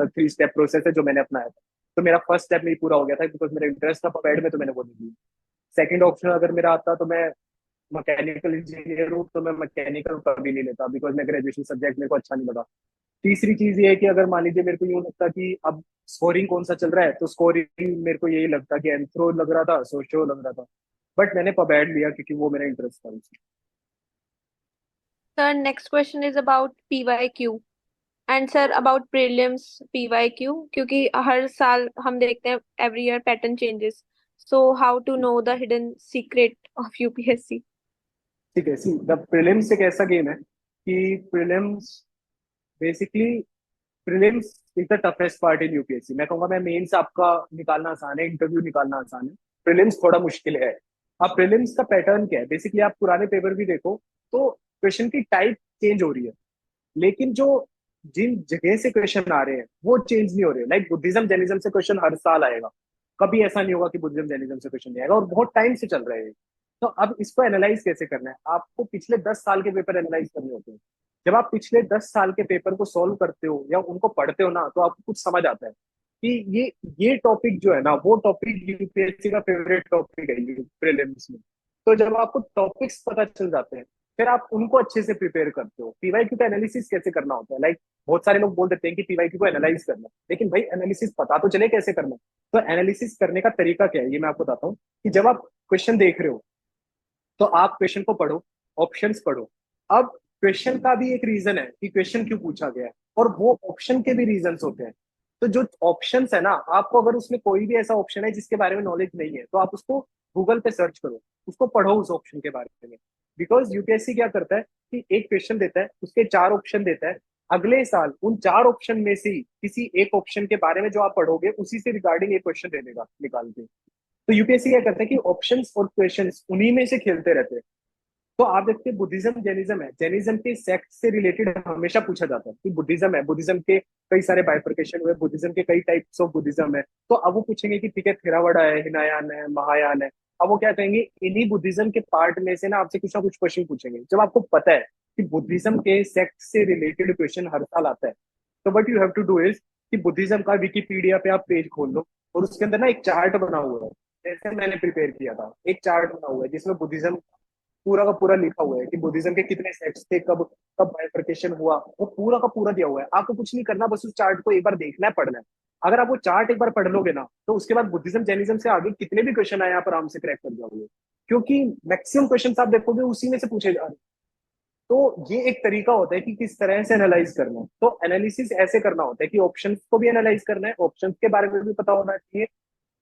3 स्टेप प्रोसेस है जो मैंने अपनाया था। तो मेरा फर्स्ट स्टेप में ही पूरा हो गया था बिकॉज मेरा इंटरेस्ट था पपेड में, तो मैंने वो नहीं लिया। सेकंड ऑप्शन अगर मेरा आता तो मैं मैकेनिकल इंजीनियर हूँ, तो मैं मैकेनिकल कभी नहीं लेता बिकॉज मैं ग्रेजुएशन सब्जेक्ट मेरे को अच्छा नहीं लगा। तीसरी चीज ये है कि अगर मान लीजिए मेरे को यूं लगता कि अब स्कोरिंग कौन सा चल रहा है, तो स्कोरिंग मेरे को यही लगता कि एंथ्रो लग रहा था, सोशो लग रहा था, बट मैंने पबैड लिया क्योंकि वो मेरा इंटरेस्ट था उसमें। Sir, next question is about PYQ and sir about prelims PYQ, क्योंकि हर साल हम देखते हैं every year pattern changes. So how to know the hidden secret of UPSC? ठीक है, सी द प्रीलिम्स एक ऐसा गेम है कि prelims basically, prelims is the toughest part in UPSC. मैं कहूंगा, मैं मेंस आपका निकालना आसान है, इंटरव्यू निकालना आसान है, प्रीलिम्स थोड़ा मुश्किल है। अब प्रीलिम्स का पैटर्न क्या है? बेसिकली आप पुराने पेपर भी देखो तो क्वेश्चन की टाइप चेंज हो रही है, लेकिन जो जिन जगह से क्वेश्चन आ रहे हैं वो चेंज नहीं हो रहे। लाइक बुद्धिज्म जैनिज्म से क्वेश्चन हर साल आएगा, कभी ऐसा नहीं होगा कि बुद्धिज्म जैनिज्म से क्वेश्चन नहीं आएगा, और बहुत टाइम से चल रहे हैं। तो अब इसको एनालाइज कैसे करना है? आपको पिछले 10 साल के पेपर एनालाइज करने होते हैं। जब आप पिछले 10 साल के पेपर को सॉल्व करते हो या उनको पढ़ते हो ना, तो आपको कुछ समझ आता है कि ये टॉपिक जो है ना, वो टॉपिक यूपीएससी का फेवरेट टॉपिक है प्रीलिम्स में। तो जब आपको टॉपिक्स पता चल जाते हैं, फिर आप उनको अच्छे से प्रिपेयर करते हो। पीवाईक्यू का एनालिसिस कैसे करना होता है? लाइक बहुत सारे लोग बोल देते हैं कि पीवाईक्यू को एनालाइज करना है, लेकिन भाई एनालिसिस पता तो चले कैसे करना है। तो एनालिसिस करने का तरीका क्या है, ये मैं आपको बताता हूँ। कि जब आप क्वेश्चन देख रहे हो तो आप क्वेश्चन को पढ़ो, ऑप्शंस पढ़ो। अब क्वेश्चन का भी एक रीजन है कि क्वेश्चन क्यों पूछा गया है, और वो ऑप्शन के भी रीजंस होते हैं। तो जो ऑप्शंस है ना, आपको अगर उसमें कोई भी ऐसा ऑप्शन है जिसके बारे में नॉलेज नहीं है, तो आप उसको गूगल पे सर्च करो, उसको पढ़ो उस ऑप्शन के बारे में। बिकॉज यूपीएससी क्या करता है कि एक क्वेश्चन देता है, उसके 4 ऑप्शन देता है, अगले साल उन 4 ऑप्शन में से ही किसी एक ऑप्शन के बारे में जो आप पढ़ोगे उसी से रिगार्डिंग एक क्वेश्चन दे देगा निकाल के। तो यूपीएससी क्या करता है कि ऑप्शंस और क्वेश्चंस उन्हीं में से खेलते रहते हैं। तो आप देखते हैं बुद्धिज्म जैनिज्म है, जैनिज्म के सेक्ट से रिलेटेड हमेशा पूछा जाता है कि बुद्धिज्म है, बुद्धिज्म के कई सारे बाइफर्केशन हुए, बुद्धिज्म के कई टाइप्स ऑफ बुद्धिज्म है। तो अब वो पूछेंगे कि ठीक है, थेरावाड़ा है, हिनायान है, महायान है। अब वो क्या कहेंगे, इन्हीं बुद्धिज्म के पार्ट में से ना कुछ क्वेश्चन पूछेंगे। जब आपको पता है कि बुद्धिज्म के सेक्ट से रिलेटेड क्वेश्चन हर साल आता है, तो what you have to do is कि बुद्धिज्म का विकीपीडिया पे आप पेज खोल लो, और उसके अंदर ना एक चार्ट बना हुआ है, जैसे मैंने प्रिपेयर किया था। एक चार्ट बना हुआ है जिसमें बुद्धिज्म पूरा का पूरा लिखा हुआ है कि बुद्धिज्म के कितने सेक्ट्स थे, कब कब बाइफर्केशन हुआ, वो पूरा का पूरा दिया हुआ है। आपको कुछ नहीं करना, बस उस चार्ट को एक बार देखना है, पढ़ना है। अगर आप वो चार्ट एक बार पढ़ लोगे ना, तो उसके बाद बुद्धिज्म जैनिज्म से आगे कितने भी क्वेश्चन आए आप आराम से क्रैक कर जाओगे, क्योंकि मैक्सिमम क्वेश्चन आप देखोगे उसी में से पूछे जा रहे हैं। तो ये एक तरीका होता है कि किस तरह से एनालाइज करना है। तो एनालिसिस ऐसे करना होता है कि ऑप्शन को भी एनालाइज करना है, ऑप्शन के बारे में भी पता होना चाहिए,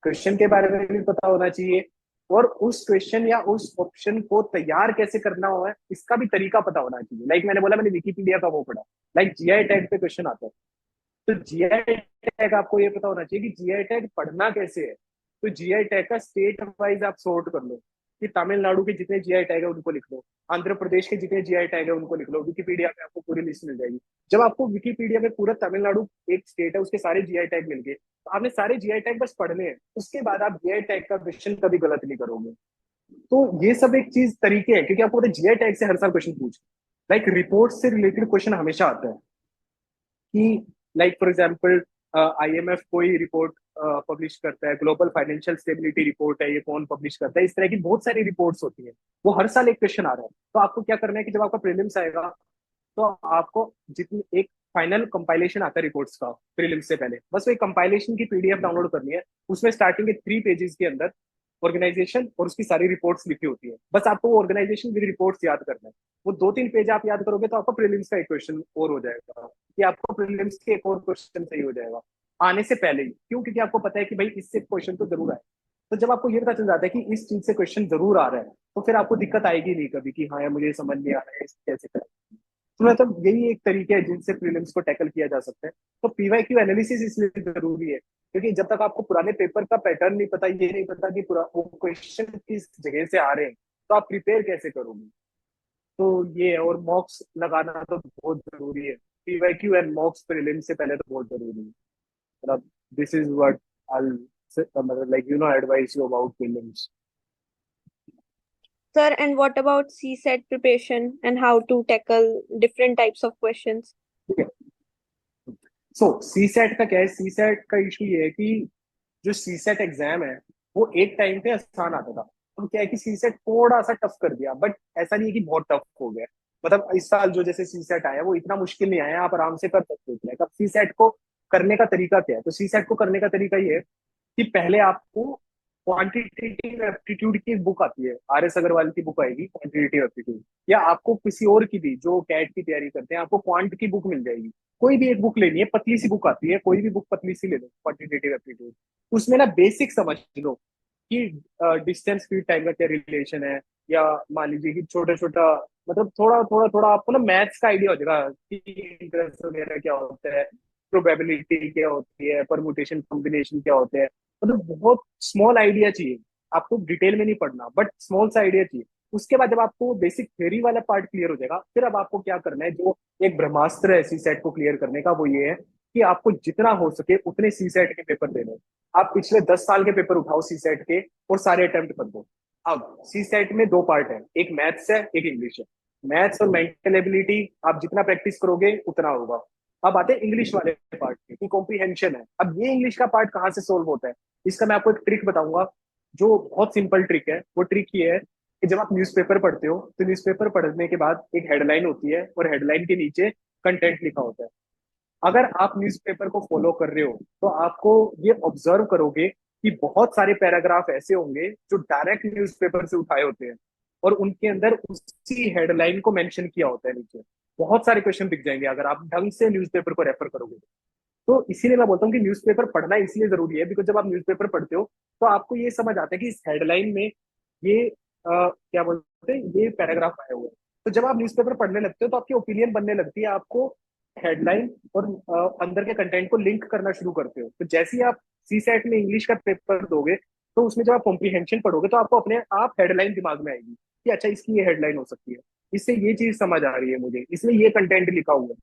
क्वेश्चन के बारे में भी पता होना चाहिए, और उस क्वेश्चन या उस ऑप्शन को तैयार कैसे करना हुआ है इसका भी तरीका पता होना चाहिए। लाइक मैंने बोला, मैंने विकीपीडिया का वो पढ़ा। लाइक जीआई टैग पे क्वेश्चन आता है, तो जीआई टैग आपको ये पता होना चाहिए कि जीआई टैग पढ़ना कैसे है। तो जीआई टैग का स्टेट वाइज आप सॉर्ट कर लो कि तमिलनाडु के जितने जीआई टैग है उनको लिख लो, आंध्र प्रदेश के जितने जीआई टैग है उनको लिख लो, विकीपीडिया पे आपको पूरी लिस्ट मिल जाएगी। जब आपको विकीपीडिया में पूरा तमिलनाडु एक स्टेट है उसके सारे जीआई टैग मिल गए, तो आपने सारे जीआई टैग बस पढ़ने हैं, उसके बाद आप जीआई टैग का क्वेश्चन कभी गलत नहीं करोगे। तो ये सब एक चीज तरीके हैं, क्योंकि आपको पता है जीआई टैग से हर साल क्वेश्चन पूछ, लाइक रिपोर्ट से रिलेटेड क्वेश्चन हमेशा आता है कि लाइक फॉर एग्जांपल आईएमएफ कोई रिपोर्ट पब्लिश करता है, ग्लोबल फाइनेंशियल स्टेबिलिटी रिपोर्ट है, ये कौन पब्लिश करता है, इस तरह की बहुत सारी रिपोर्ट्स होती है। वो हर साल एक क्वेश्चन आ रहा है। तो आपको क्या करना है कि जब आपका प्रीलिम्स आएगा, तो आपको जितनी एक फाइनल कंपाइलेशन आता है रिपोर्ट्स का प्रीलिम्स से पहले, बस वो एक कंपाइलेशन की पीडीएफ डाउनलोड करनी है। उसमें स्टार्टिंग के 3 पेजेस के अंदर ऑर्गेनाइजेशन और उसकी सारी रिपोर्ट्स लिखी होती है। बस आपको वो ऑर्गेनाइजेशन की रिपोर्ट्स याद करना है। वो 2-3 पेज आप याद करोगे तो आपका प्रीलिम्स का एक क्वेश्चन और हो जाएगा, कि आपको प्रीलिम्स के एक और क्वेश्चन सही हो जाएगा आने से पहले ही। क्यों? क्योंकि आपको पता है कि भाई इससे क्वेश्चन तो जरूर आए। तो जब आपको ये पता चल जाता है कि इस चीज से क्वेश्चन जरूर आ रहा है, तो फिर आपको दिक्कत आएगी नहीं कभी कि हाँ यार मुझे समझ नहीं आ रहा है, कैसे करें। तो मतलब यही एक तरीके है जिनसे प्रीलिम्स को टैकल किया जा सकता है। तो पीवाईक्यू एनालिसिस इसलिए जरूरी है क्योंकि जब तक आपको पुराने पेपर का पैटर्न नहीं पता, ये नहीं पता कि पूरा वो क्वेश्चन किस जगह से आ रहे हैं, तो आप प्रिपेयर कैसे करोगे। तो ये है, और मॉक्स लगाना तो बहुत जरूरी है। पीवाईक्यू एंड मॉक्स प्रीलिम्स से पहले तो बहुत जरूरी है। मतलब दिस इज व्हाट आई मतलब like advice you about prelims. Sir, and what about CSET preparation and how to tackle different types of questions? So C set का क्या है, सी सेट का इशू ये है कि जो सी सेट एग्जाम है वो एक टाइम पे आसान आता था। तो क्या है कि सी सेट थोड़ा सा टफ कर दिया, बट ऐसा नहीं है कि बहुत टफ हो गया। मतलब इस साल जो जैसे सी सेट आया वो इतना मुश्किल नहीं आया, आप आराम से कर सकते हो। अब सी सेट को करने का तरीका क्या है, तो सी सेट को करने का तरीका ये है कि पहले आपको क्वांटिटेटिव एप्टीट्यूड की बुक आती है, आर एस अग्रवाल की बुक आएगी क्वांटिटेटिव एप्टीट्यूड, या आपको किसी और की भी जो कैट की तैयारी करते हैं आपको क्वांट की बुक मिल जाएगी। कोई भी एक बुक लेनी है, पतली सी बुक आती है, कोई भी बुक पतली सी ले लो क्वांटिटेटिव एप्टीट्यूड। उसमें ना बेसिक समझ लो कि डिस्टेंस स्पीड टाइम का क्या रिलेशन है, या मान लीजिए कि छोटा छोटा मतलब थोड़ा थोड़ा थोड़ा आपको ना मैथ्स का आइडिया हो जाएगा कि इंटरेस्ट वगैरह क्या होता है, प्रोबेबिलिटी क्या होती है, परमुटेशन कॉम्बिनेशन क्या होते हैं। मतलब बहुत स्मॉल आइडिया चाहिए, आपको डिटेल में नहीं पढ़ना, बट स्मॉल सा आइडिया चाहिए। उसके बाद जब आपको बेसिक थ्योरी वाला पार्ट क्लियर हो जाएगा, फिर अब आपको क्या करना है, जो एक ब्रह्मास्त्र है सी सेट को क्लियर करने का, वो ये है कि आपको जितना हो सके उतने सी सेट के पेपर देने। आप पिछले 10 साल के पेपर उठाओ सी सेट के और सारे अटेम्प्ट कर दो। अब सी सेट में दो पार्ट है, एक मैथ्स है एक इंग्लिश है। मैथ्स और मेंटल एबिलिटी आप जितना प्रैक्टिस करोगे उतना होगा। अब आते हैं इंग्लिश वाले पार्ट की कॉम्प्रीहेंशन है। अब ये इंग्लिश का पार्ट कहाँ से सोल्व होता है, इसका मैं आपको एक ट्रिक बताऊंगा जो बहुत सिंपल ट्रिक है। वो ट्रिक ये है कि जब आप न्यूज़पेपर पढ़ते हो तो न्यूज़पेपर पढ़ने के बाद एक हेडलाइन होती है और हेडलाइन के नीचे कंटेंट लिखा होता है। अगर आप न्यूज़पेपर को फॉलो कर रहे हो तो आपको ये ऑब्जर्व करोगे कि बहुत सारे पैराग्राफ ऐसे होंगे जो डायरेक्ट न्यूज़पेपर से उठाए होते हैं और उनके अंदर उसी हेडलाइन को मेंशन किया होता है नीचे। बहुत सारे क्वेश्चन दिख जाएंगे अगर आप ढंग से न्यूज़पेपर को रेफर करोगे। तो इसीलिए मैं बोलता हूँ कि न्यूज़पेपर पढ़ना इसलिए जरूरी है बिकॉज जब आप न्यूज़पेपर पढ़ते हो तो आपको ये समझ आता है कि इस हेडलाइन में ये क्या बोलते हैं, ये पैराग्राफ आए हुए हैं। तो जब आप न्यूज़पेपर पढ़ने लगते हो तो आपकी ओपिनियन बनने लगती है, आपको हेडलाइन और अंदर के कंटेंट को लिंक करना शुरू करते हो। तो जैसे ही आप सी सेट में इंग्लिश का पेपर दोगे तो उसमें जब आप कॉम्प्रीहेंशन पढ़ोगे तो आपको अपने आप हेडलाइन दिमाग में आएगी कि अच्छा इसकी ये हेडलाइन हो सकती है, इससे ये चीज समझ आ रही है मुझे, इसमें ये कंटेंट लिखा हुआ है।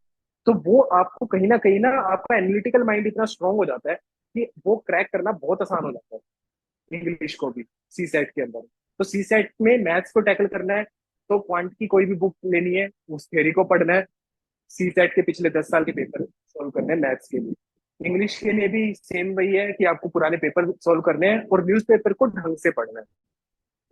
तो वो आपको कहीं ना आपका एनालिटिकल माइंड इतना स्ट्रांग हो जाता है कि वो क्रैक करना बहुत आसान हो जाता है इंग्लिश को भी सी सेट के अंदर। तो सी सेट में मैथ्स को टैकल करना है तो क्वांट की कोई भी बुक लेनी है, उस थ्योरी को पढ़ना है। सी सेट के पिछले 10 साल के पेपर सोल्व करने हैं मैथ्स के लिए। इंग्लिश के लिए भी सेम वही है कि आपको पुराने पेपर सोल्व करने हैं और न्यूज पेपर को ढंग से पढ़ना है।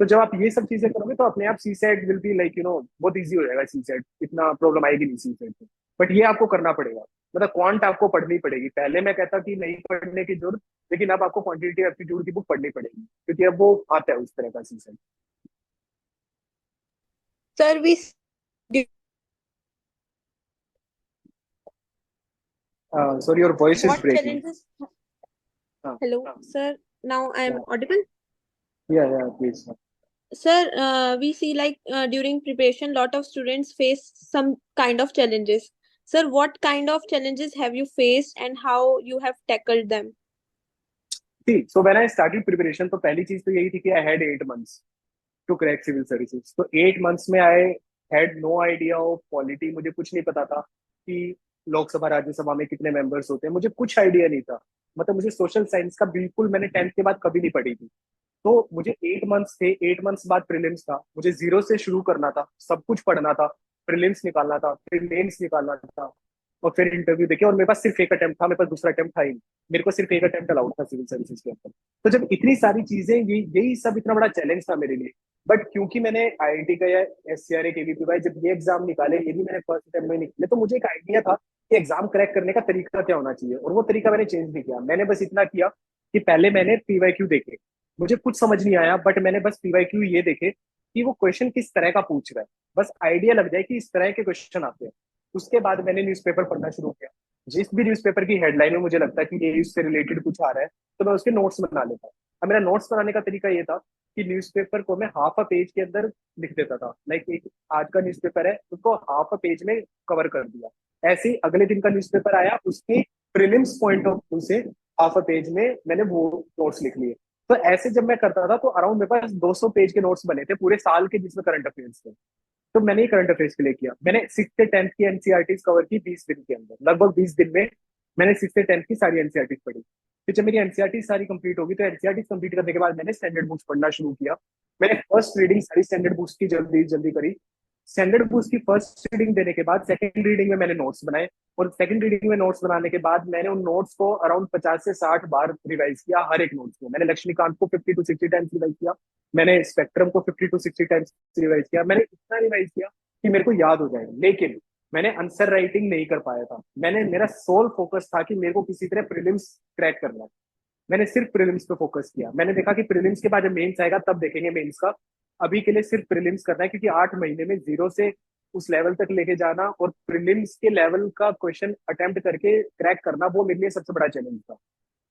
तो जब आप ये सब चीजें करोगे तो अपने आप सी सेट विल बी लाइक बहुत ईजी हो जाएगा। सी सेट इतना प्रॉब्लम आएगी नहीं सी सेट में। बट ये आपको करना पड़ेगा, मतलब क्वांट आपको पढ़नी पड़ेगी। पहले मैं कहता कि नहीं पढ़ने की जरूरत, लेकिन अब आपको क्वांटिटेटिव एप्टीट्यूड की बुक पढ़नी पड़ेगी क्योंकि अब वो आता है उस तरह का CSAT. Sir, sorry your voice is what breaking. challenges? Hello, sir. Now I am audible. या please. Sir, we see like during preparation, lot of students face some kind of challenges. Sir, what kind of challenges have you faced and how you have tackled them? See, so when I started preparation, तो पहली चीज तो यही थी कि I had 8 months to crack civil services। तो 8 months में I had no idea of quality। मुझे कुछ नहीं पता था कि लोकसभा राज्यसभा में कितने मेंबर्स होते हैं, मुझे कुछ आइडिया नहीं था। मतलब मुझे सोशल साइंस का बिल्कुल, मैंने 10th के बाद कभी नहीं पढ़ी थी। तो मुझे 8 मंथ्स थे, 8 मंथ्स बाद प्रीलिम्स था, मुझे जीरो से शुरू करना था, सब कुछ पढ़ना था, प्रीलिम्स निकालना था, फिर मेंस निकालना था, और फिर इंटरव्यू देखे। और मेरे पास सिर्फ एक अटेम्प्ट था, मेरे पास दूसरा अटेम्प्ट था ही नहीं। मेरे को सिर्फ एक अटेम्प्ट अलाउड था सिविल सर्विसेज के अंदर। तो जब इतनी सारी चीजें, यही सब इतना बड़ा चैलेंज था मेरे लिए। बट क्योंकि मैंने आईआईटी का या एससीआरए केवीपीवाई जब ये एग्जाम निकाले, ये भी मैंने फर्स्ट अटेम्प्ट में निकाले, तो मुझे एक आइडिया था कि एग्जाम क्रैक करने का तरीका क्या होना चाहिए। और वो तरीका मैंने चेंज नहीं किया। मैंने बस इतना किया कि पहले मैंने पीवाईक्यू देखे, मुझे कुछ समझ नहीं आया, बट मैंने बस पीवाईक्यू ये देखे कि वो क्वेश्चन किस तरह का पूछ रहा है, बस आइडिया लग जाए कि इस तरह के क्वेश्चन आते हैं। उसके बाद मैंने न्यूज़पेपर पढ़ना शुरू किया। जिस भी न्यूज़पेपर की हेडलाइन में मुझे लगता है कि ये इससे रिलेटेड कुछ आ रहा है तो मैं उसके नोट्स बना लेता। अब मेरा नोट्स बनाने का तरीका ये था कि न्यूज़पेपर को मैं हाफ अ पेज के अंदर लिख देता था। लाइक एक आज का न्यूज़पेपर है, उसको हाफ अ पेज में कवर कर दिया। ऐसे ही अगले दिन का न्यूज़पेपर आया, उसके प्रीलिम्स पॉइंट ऑफ व्यू से हाफ अ पेज में मैंने वो नोट्स लिख लिए। तो ऐसे जब मैं करता था तो अराउंड मेरे पास 200 पेज के नोट्स बने थे पूरे साल के, जिसमें करंट अफेयर्स थे। तो मैंने ये करंट अफेयर्स के लिए किया। मैंने 6th से 10th की एनसीईआरटी कवर की 20 दिन के अंदर, लगभग 20 दिन में मैंने 6th से 10th की सारी एनसीईआरटी पढ़ी। फिर जब मेरी एनसीईआरटी सारी कंप्लीट होगी तो एनसीईआरटी कंप्लीट करने के बाद मैंने स्टैंडर्ड बुक्स पढ़ना शुरू किया। मैंने फर्स्ट रीडिंग सारी स्टैंडर्ड बुक्स की जल्दी जल्दी करी। स्टैंडर्ड बुक्स की फर्स्ट रीडिंग देने के बाद सेकंड रीडिंग में मैंने नोट्स बनाए। और सेकंड रीडिंग में नोट्स बनाने के बाद मैंने उन नोट्स को अराउंड 50 से 60 बार रिवाइज किया। हर एक नोट्स को मैंने लक्ष्मीकांत को 50 to 60 टाइम्स रिवाइज किया। मैंने स्पेक्ट्रम को 50 to 60 टाइम्स रिवाइज किया। मैंने इतना रिवाइज किया कि मेरे को याद हो जाए। लेकिन मैंने आंसर राइटिंग नहीं कर पाया था। मेरा सोल फोकस था कि मेरे को किसी तरह प्रीलिम्स क्रैक करना है। मैंने सिर्फ प्रीलिम्स पे फोकस किया। मैंने देखा कि प्रीलिम्स के बाद जब मेंस आएगा तब देखेंगे मेंस का। अभी के लिए सिर्फ प्रीलिम्स करना है, क्योंकि 8 महीने में जीरो से उस लेवल तक लेके जाना और प्रीलिम्स के लेवल का क्वेश्चन अटेम्प्ट करके क्रैक करना, वो मेरे लिए सबसे बड़ा चैलेंज था।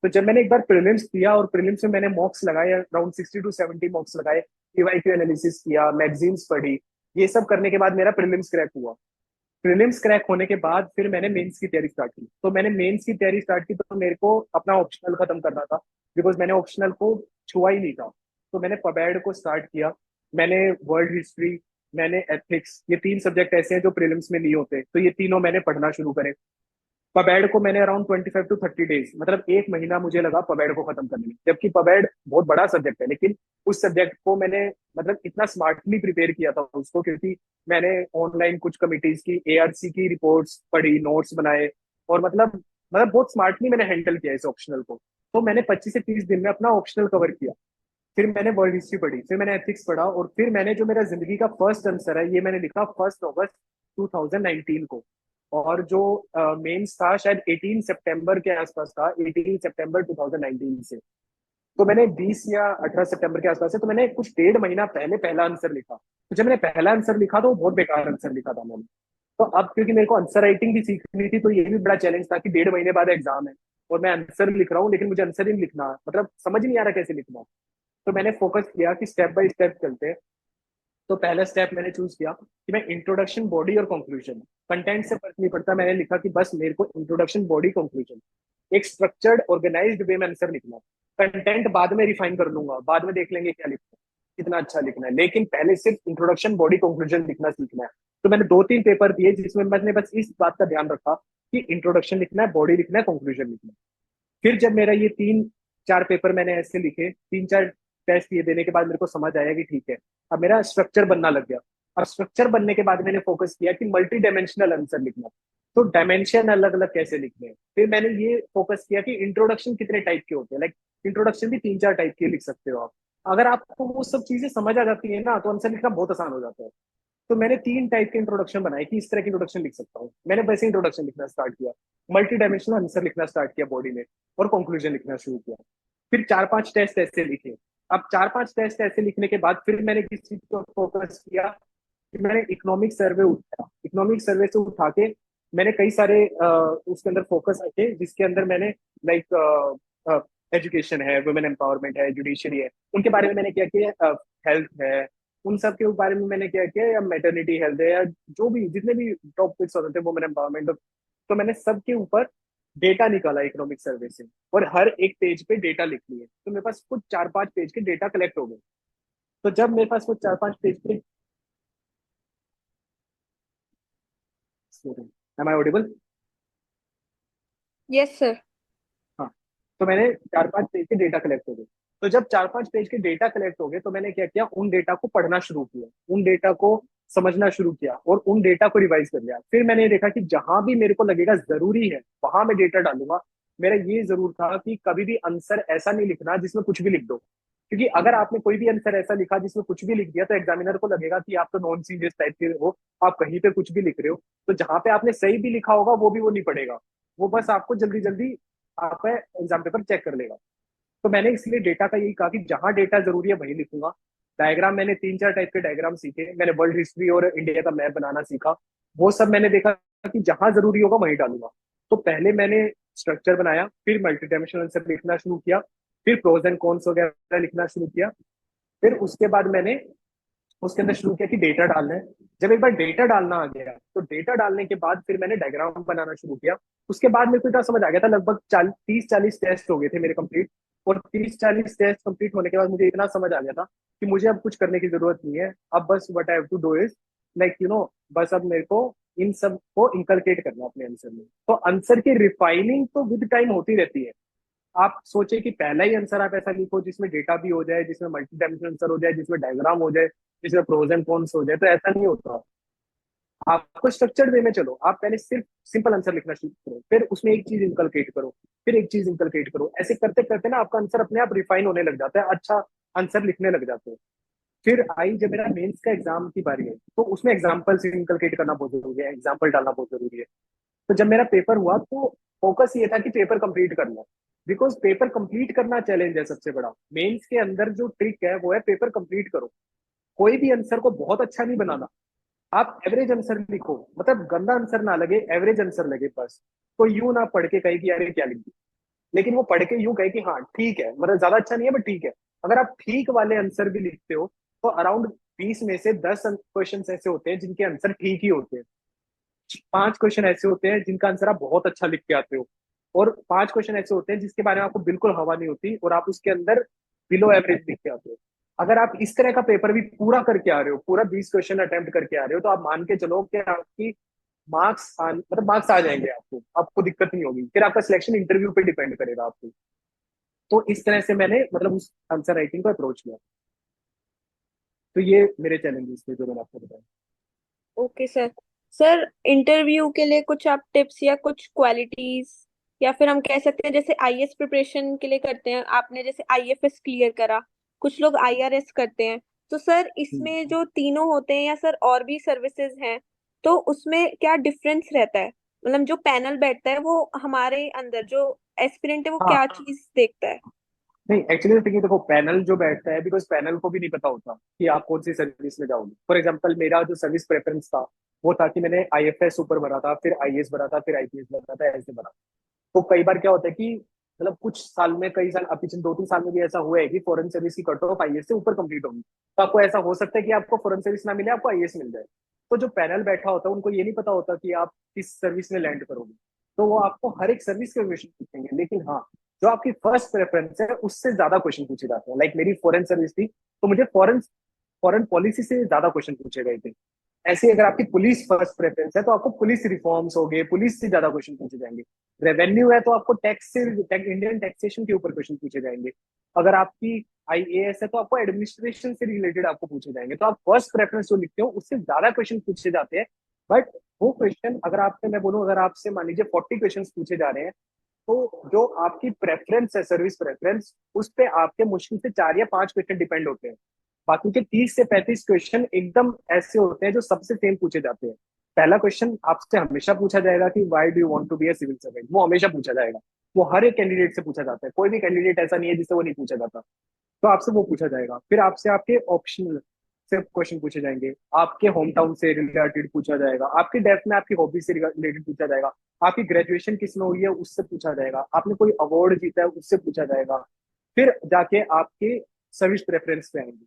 तो जब मैंने एक बार प्रीलिम्स दिया और प्रीलिम्स में मैंने मॉक्स लगाए, अराउंड 60 to 70 मॉक्स लगाए, पीवाईक्यू एनालिसिस किया, मैगजीन्स पढ़ी, ये सब करने के बाद मेरा प्रीलिम्स क्रैक हुआ। प्रीलिम्स क्रैक होने के बाद फिर मैंने मेंस की तैयारी स्टार्ट की। तो मैंने मेंस की तैयारी स्टार्ट की तो मेरे को अपना ऑप्शनल खत्म करना था, बिकॉज मैंने ऑप्शनल को छुआ ही नहीं था। तो मैंने पबैड को स्टार्ट किया। मैंने वर्ल्ड हिस्ट्री, मैंने एथिक्स, ये 3 सब्जेक्ट ऐसे हैं जो प्रीलिम्स में नहीं होते, तो ये तीनों मैंने पढ़ना शुरू करे। पबैड को मैंने अराउंड 25 to 30 डेज, मतलब 1 महीना मुझे लगा पबैड को खत्म करने में। जबकि पबैड बहुत बड़ा सब्जेक्ट है, लेकिन उस सब्जेक्ट को मैंने मतलब इतना स्मार्टली प्रिपेयर किया था उसको, क्योंकि मैंने ऑनलाइन कुछ कमिटीज की एआरसी की रिपोर्ट्स पढ़ी, नोट्स बनाए, और मतलब बहुत स्मार्टली मैंने हैंडल किया इस ऑप्शनल को। तो मैंने 25 से 30 दिन में अपना ऑप्शनल कवर किया। फिर मैंने वर्ल्ड हिस्ट्री पढ़ी, फिर मैंने एथिक्स पढ़ा, और फिर मैंने जो मेरा जिंदगी का फर्स्ट आंसर है ये मैंने लिखा 1 अगस्त 2019 को। और जो मेंस था शायद 18 सितंबर के आसपास था, 18 सितंबर 2019 से। तो मैंने 20 या 18 सितंबर के आसपास से, तो मैंने कुछ 1.5 महीना पहले पहला आंसर लिखा। तो जब मैंने पहला आंसर लिखा तो वो बहुत बेकार आंसर लिखा था मैंने। तो अब क्योंकि मेरे को आंसर राइटिंग भी सीखनी थी, तो ये भी बड़ा चैलेंज था कि 1.5 महीने बाद एग्जाम है और मैं आंसर लिख रहा हूँ, लेकिन मुझे आंसर ही नहीं लिखना, मतलब समझ नहीं आ रहा कैसे लिखना। तो मैंने फोकस किया कि स्टेप बाय स्टेप चलते हैं। तो पहला स्टेप मैंने चूज किया कि मैं इंट्रोडक्शन, बॉडी और कंक्लूजन, कंटेंट से फर्क नहीं पड़ता। मैंने लिखा कि बस मेरे को इंट्रोडक्शन, बॉडी, कंक्लूजन, एक स्ट्रक्चर्ड ऑर्गेनाइज्ड वे में आंसर लिखना है। कंटेंट बाद में रिफाइन कर लूंगा, बाद में देख लेंगे क्या लिखना है, कितना अच्छा लिखना है, लेकिन पहले सिर्फ इंट्रोडक्शन, बॉडी, कंक्लूजन लिखना सीखना है। तो मैंने 2-3 पेपर दिए जिसमें मैंने बस इस बात का ध्यान रखा कि इंट्रोडक्शन लिखना है, बॉडी लिखना है, कंक्लूजन लिखना है। फिर जब मेरा ये 3-4 पेपर मैंने ऐसे लिखे, 3-4 टेस्ट ये देने के बाद मेरे को समझ आया कि ठीक है, अब मेरा स्ट्रक्चर बनना लग गया। अब स्ट्रक्चर बनने के बाद मैंने फोकस किया कि मल्टी डायमेंशनल आंसर लिखना। तो डायमेंशन अलग अलग कैसे लिखने हैं। फिर मैंने ये फोकस किया कि इंट्रोडक्शन कितने टाइप के होते हैं, लाइक इंट्रोडक्शन भी 3-4 टाइप के लिख सकते हो आप। अगर आपको वो सब चीजें समझ आ जाती है ना, तो आंसर लिखना बहुत आसान हो जाता है। तो मैंने 3 टाइप के इंट्रोडक्शन बनाए कि इस तरह की इंट्रोडक्शन लिख सकता हूँ। मैंने वैसे इंट्रोडक्शन लिखना स्टार्ट किया, मल्टी डायमेंशनल आंसर लिखना स्टार्ट किया बॉडी में, और कंक्लूजन लिखना शुरू किया। फिर 4-5 टेस्ट ऐसे लिखे। अब 4-5 टेस्ट ऐसे लिखने के बाद फिर मैंने किस चीज पर फोकस किया कि मैंने इकोनॉमिक सर्वे उठाया। इकोनॉमिक सर्वे से उठा के मैंने कई सारे उसके अंदर फोकस रखे, जिसके अंदर मैंने लाइक एजुकेशन है, वुमेन एम्पावरमेंट है, जुडिशरी है, उनके बारे में मैंने क्या किया, हेल्थ है, उन सब के बारे में मैंने क्या किया, या मैटरनिटी हेल्थ है, या जो भी जितने भी टॉपिक्स होते थे वुमेन एम्पावरमेंट, तो मैंने सबके ऊपर डेटा निकाला इकोनॉमिक सर्वे से, और हर एक पेज पे डेटा लिख लिए। तो मेरे पास कुछ 4-5 पेज के डेटा कलेक्ट हो गए। तो जब मेरे पास वो 4-5 पेज के, am I audible? Yes, sir. हाँ। तो मैंने 4-5 पेज के डेटा कलेक्ट हो गए। तो जब 4-5 पेज के डेटा कलेक्ट हो गए तो मैंने क्या किया, उन डेटा को पढ़ना शुरू किया, उन डेटा को समझना शुरू किया, और उन डेटा को रिवाइज कर लिया। फिर मैंने ये देखा कि जहां भी मेरे को लगेगा जरूरी है वहां मैं डेटा डालूंगा। मेरा ये जरूर था कि कभी भी आंसर ऐसा नहीं लिखना जिसमें कुछ भी लिख दो, क्योंकि अगर आपने कोई भी आंसर ऐसा लिखा जिसमें कुछ भी लिख दिया तो एग्जामिनर को लगेगा कि आप तो नॉन सीरियस टाइप के हो, आप कहीं पे कुछ भी लिख रहे हो। तो जहां पे आपने सही भी लिखा होगा वो भी वो नहीं पढ़ेगा, वो बस आपको जल्दी जल्दी आपका एग्जाम पेपर चेक कर लेगा। तो मैंने इसलिए डेटा का यही कहा कि जहां डेटा जरूरी है वहीं लिखूंगा। डायग्राम मैंने 3-4 टाइप के डायग्राम सीखे। मैंने वर्ल्ड हिस्ट्री और इंडिया का मैप बनाना सीखा। वो सब मैंने देखा कि जहां जरूरी होगा वहीं डालूंगा। तो पहले मैंने स्ट्रक्चर बनाया, फिर मल्टी डायमेंशनल आंसर लिखना शुरू किया, फिर प्रोज एंड कॉन्स वगैरह लिखना शुरू किया। फिर उसके बाद मैंने उसके अंदर शुरू किया कि डेटा डालना है। जब एक बार डेटा डालना आ गया तो डेटा डालने के बाद फिर मैंने डायग्राम बनाना शुरू किया। उसके बाद मेरे को इतना समझ आ गया था, लगभग 30-40 टेस्ट हो गए थे मेरे कंप्लीट। और 30-40 टेस्ट कंप्लीट होने के बाद मुझे इतना समझ आ गया था कि मुझे अब कुछ करने की जरूरत नहीं है। अब बस what I have to do is like बस अब मेरे को इन सब को इंकलकेट करना है अपने आंसर में। तो आंसर की रिफाइनिंग तो विद टाइम होती रहती है। आप सोचे कि पहला ही आंसर आप ऐसा लिखो जिसमें डेटा भी हो जाए, जिसमें मल्टी डायमेंशनल आंसर हो जाए, जिसमें डायग्राम हो जाए, जिसमें प्रोज एंड कॉन्स हो जाए, तो ऐसा नहीं होता। आपको स्ट्रक्चर्ड वे में चलो। आप पहले सिर्फ सिंपल आंसर लिखना शुरू करो, फिर उसमें एक चीज इंकलकेट करो, फिर एक चीज इंकलकेट करो। ऐसे करते करते ना आपका आंसर अपने आप रिफाइन होने लग जाता है, अच्छा आंसर लिखने लग जाते हो। फिर आई जब मेरा मेंस का एग्जाम की बारी है तो उसमें एग्जाम्पल इंकलकेट करना बहुत जरूरी है, एग्जाम्पल डालना बहुत जरूरी है। तो जब मेरा पेपर हुआ तो फोकस ये था कि पेपर कंप्लीट करना। बिकॉज पेपर कंप्लीट करना चैलेंज है सबसे बड़ा। मेंस के अंदर जो ट्रिक है वो है पेपर कंप्लीट करो। कोई भी आंसर को बहुत अच्छा नहीं बनाना। आप एवरेज आंसर लिखो, मतलब गंदा आंसर ना लगे, एवरेज आंसर लगे बस। तो यूं ना पढ़ के कहे कि यार ये क्या लिख दिया, लेकिन वो पढ़ के यूं कहे कि हाँ ठीक है, मतलब ज्यादा अच्छा नहीं है बट ठीक है। अगर आप ठीक वाले आंसर भी लिखते हो तो अराउंड 20 में से 10 क्वेश्चन ऐसे होते हैं जिनके आंसर ठीक ही होते हैं। 5 क्वेश्चन ऐसे होते हैं जिनका आंसर आप बहुत अच्छा लिख के आते हो। और 5 क्वेश्चन ऐसे होते हैं जिसके बारे में आपको बिल्कुल हवा नहीं होती और आप उसके अंदर बिलो एवरेज लिख के आते हो। अगर आप इस तरह का पेपर भी पूरा करके आ रहे हो, पूरा 20 क्वेश्चन अटेम्प्ट करके आ रहे हो, तो आप मान के चलो कि आपकी मतलब मार्क्स आ जाएंगे आपको। आपको दिक्कत नहीं होगी। फिर आपका सिलेक्शन इंटरव्यू पे डिपेंड करेगा आपको। तो इस तरह से मैंने मतलब उस आंसर राइटिंग को अप्रोच किया। तो ये मेरे चैलेंजेस थे जो मैंने आपको बताया। Okay sir. सर इंटरव्यू के लिए कुछ आप टिप्स या कुछ क्वालिटीज, या फिर हम कह सकते हैं जैसे आईएएस प्रिपरेशन के लिए करते हैं, आपने जैसे आईएफएस क्लियर करा, कुछ लोग आईआरएस करते हैं, तो सर इसमें जो तीनों होते हैं या सर और भी सर्विसेज हैं, तो उसमें क्या डिफरेंस रहता है? मतलब जो पैनल बैठता है वो हमारे अंदर जो एस्पिरेंट है वो हाँ, क्या चीज देखता है? नहीं एक्चुअली देखो, पैनल जो बैठता है, बिकॉज पैनल को भी नहीं पता होता कि आप कौन सी सर्विस में जाओगे। फॉर एग्जांपल मेरा जो सर्विस प्रेफरेंस था वो था कि मैंने आईएफएस ऊपर भरा था, फिर आईएएस भरा था, फिर आईपीएस भरा था, ऐसे भरा। तो कई बार क्या होता है कि मतलब कुछ साल में, कई साल अब पिछले 2-3 साल में भी ऐसा हुआ है कि फॉरेन सर्विस की कट ऑफ आईएएस से ऊपर कंप्लीट होगी। तो आपको ऐसा हो सकता है कि आपको फॉरेन सर्विस ना मिले, आपको आईएएस मिल जाए। तो जो पैनल बैठा होता है उनको ये नहीं पता होता कि आप किस सर्विस में लैंड करोगे। तो वो आपको हर एक सर्विस के क्वेश्चन पूछेंगे, लेकिन हाँ, जो आपकी फर्स्ट प्रेफरेंस है उससे ज्यादा क्वेश्चन पूछे जाते हैं। लाइक मेरी फॉरेन सर्विस थी तो मुझे फॉरेन फॉरेन पॉलिसी से ज्यादा क्वेश्चन पूछे गए थे। ऐसे ही अगर आपकी पुलिस फर्स्ट प्रेफरेंस है तो आपको पुलिस रिफॉर्म्स हो गए, पुलिस से ज्यादा क्वेश्चन पूछे जाएंगे। रेवेन्यू है तो आपको टैक्स से, इंडियन टैक्सेशन के ऊपर क्वेश्चन पूछे जाएंगे। अगर आपकी आईएएस है तो आपको एडमिनिस्ट्रेशन से रिलेटेड आपको पूछे जाएंगे। तो आप फर्स्ट प्रेफरेंस जो लिखते हो उससे ज्यादा क्वेश्चन पूछे जाते हैं। बट वो क्वेश्चन अगर आपसे, मैं बोलूँ, अगर आपसे मान लीजिए 40 क्वेश्चन पूछे जा रहे हैं, तो जो आपकी प्रेफरेंस है, सर्विस प्रेफरेंस, उस पे आपके मुश्किल से 4 या 5 क्वेश्चन डिपेंड होते हैं। बाकी के 30 से 35 क्वेश्चन एकदम ऐसे होते हैं जो सबसे सेम पूछे जाते हैं। पहला क्वेश्चन आपसे हमेशा पूछा जाएगा कि why do you want to be a civil servant. वो हमेशा पूछा जाएगा। वो हर एक कैंडिडेट से पूछा जाता है, कोई भी कैंडिडेट ऐसा नहीं है जिससे वो नहीं पूछा जाता। तो आपसे वो पूछा जाएगा। फिर आपसे आपके ऑप्शनल से क्वेश्चन पूछे जाएंगे, आपके होम टाउन से रिलेटेड पूछा जाएगा, आपकी डेप्थ में आपकी हॉबी से रिलेटेड पूछा जाएगा, आपकी ग्रेजुएशन किस में हुई है उससे पूछा जाएगा, आपने कोई अवार्ड जीता है उससे पूछा जाएगा। फिर जाके आपके सर्विस प्रेफरेंस पे आएंगे।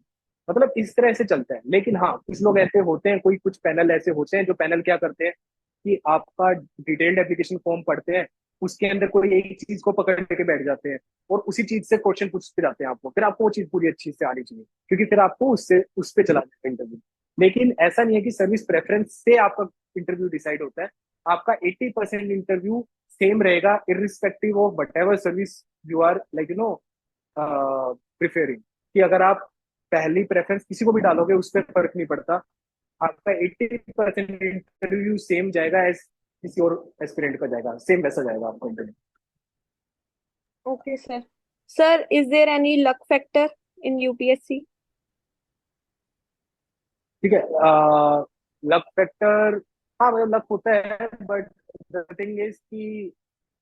मतलब इस तरह से चलता है। लेकिन हाँ, कुछ लोग ऐसे होते हैं, कोई कुछ पैनल ऐसे होते हैं जो पैनल क्या करते हैं कि आपका डिटेल्ड एप्लीकेशन फॉर्म पढ़ते हैं, उसके अंदर कोई एक चीज को पकड़ के बैठ जाते हैं और उसी चीज से क्वेश्चन पूछते जाते हैं आपको। फिर आपको वो चीज पूरी अच्छी से आनी चाहिए, क्योंकि फिर आपको उससे उस पे चला जाएगा इंटरव्यू। लेकिन ऐसा नहीं है कि सर्विस प्रेफरेंस से आपका इंटरव्यू डिसाइड होता है। आपका 80% इंटरव्यू सेम रहेगा, irrespective of whatever service you are like preferring. कि अगर आप पहली प्रेफरेंस किसी को भी डालोगे उस पर फर्क नहीं पड़ता। आपका 80% इंटरव्यू सेम जाएगा एज किसी और एस्पिरेंट का जाएगा, सेम वैसा जाएगा आपका interview. Okay sir. Sir is there any luck factor in UPSC? ठीक है। लक फैक्टर, हाँ मतलब लक होता है, but the thing is that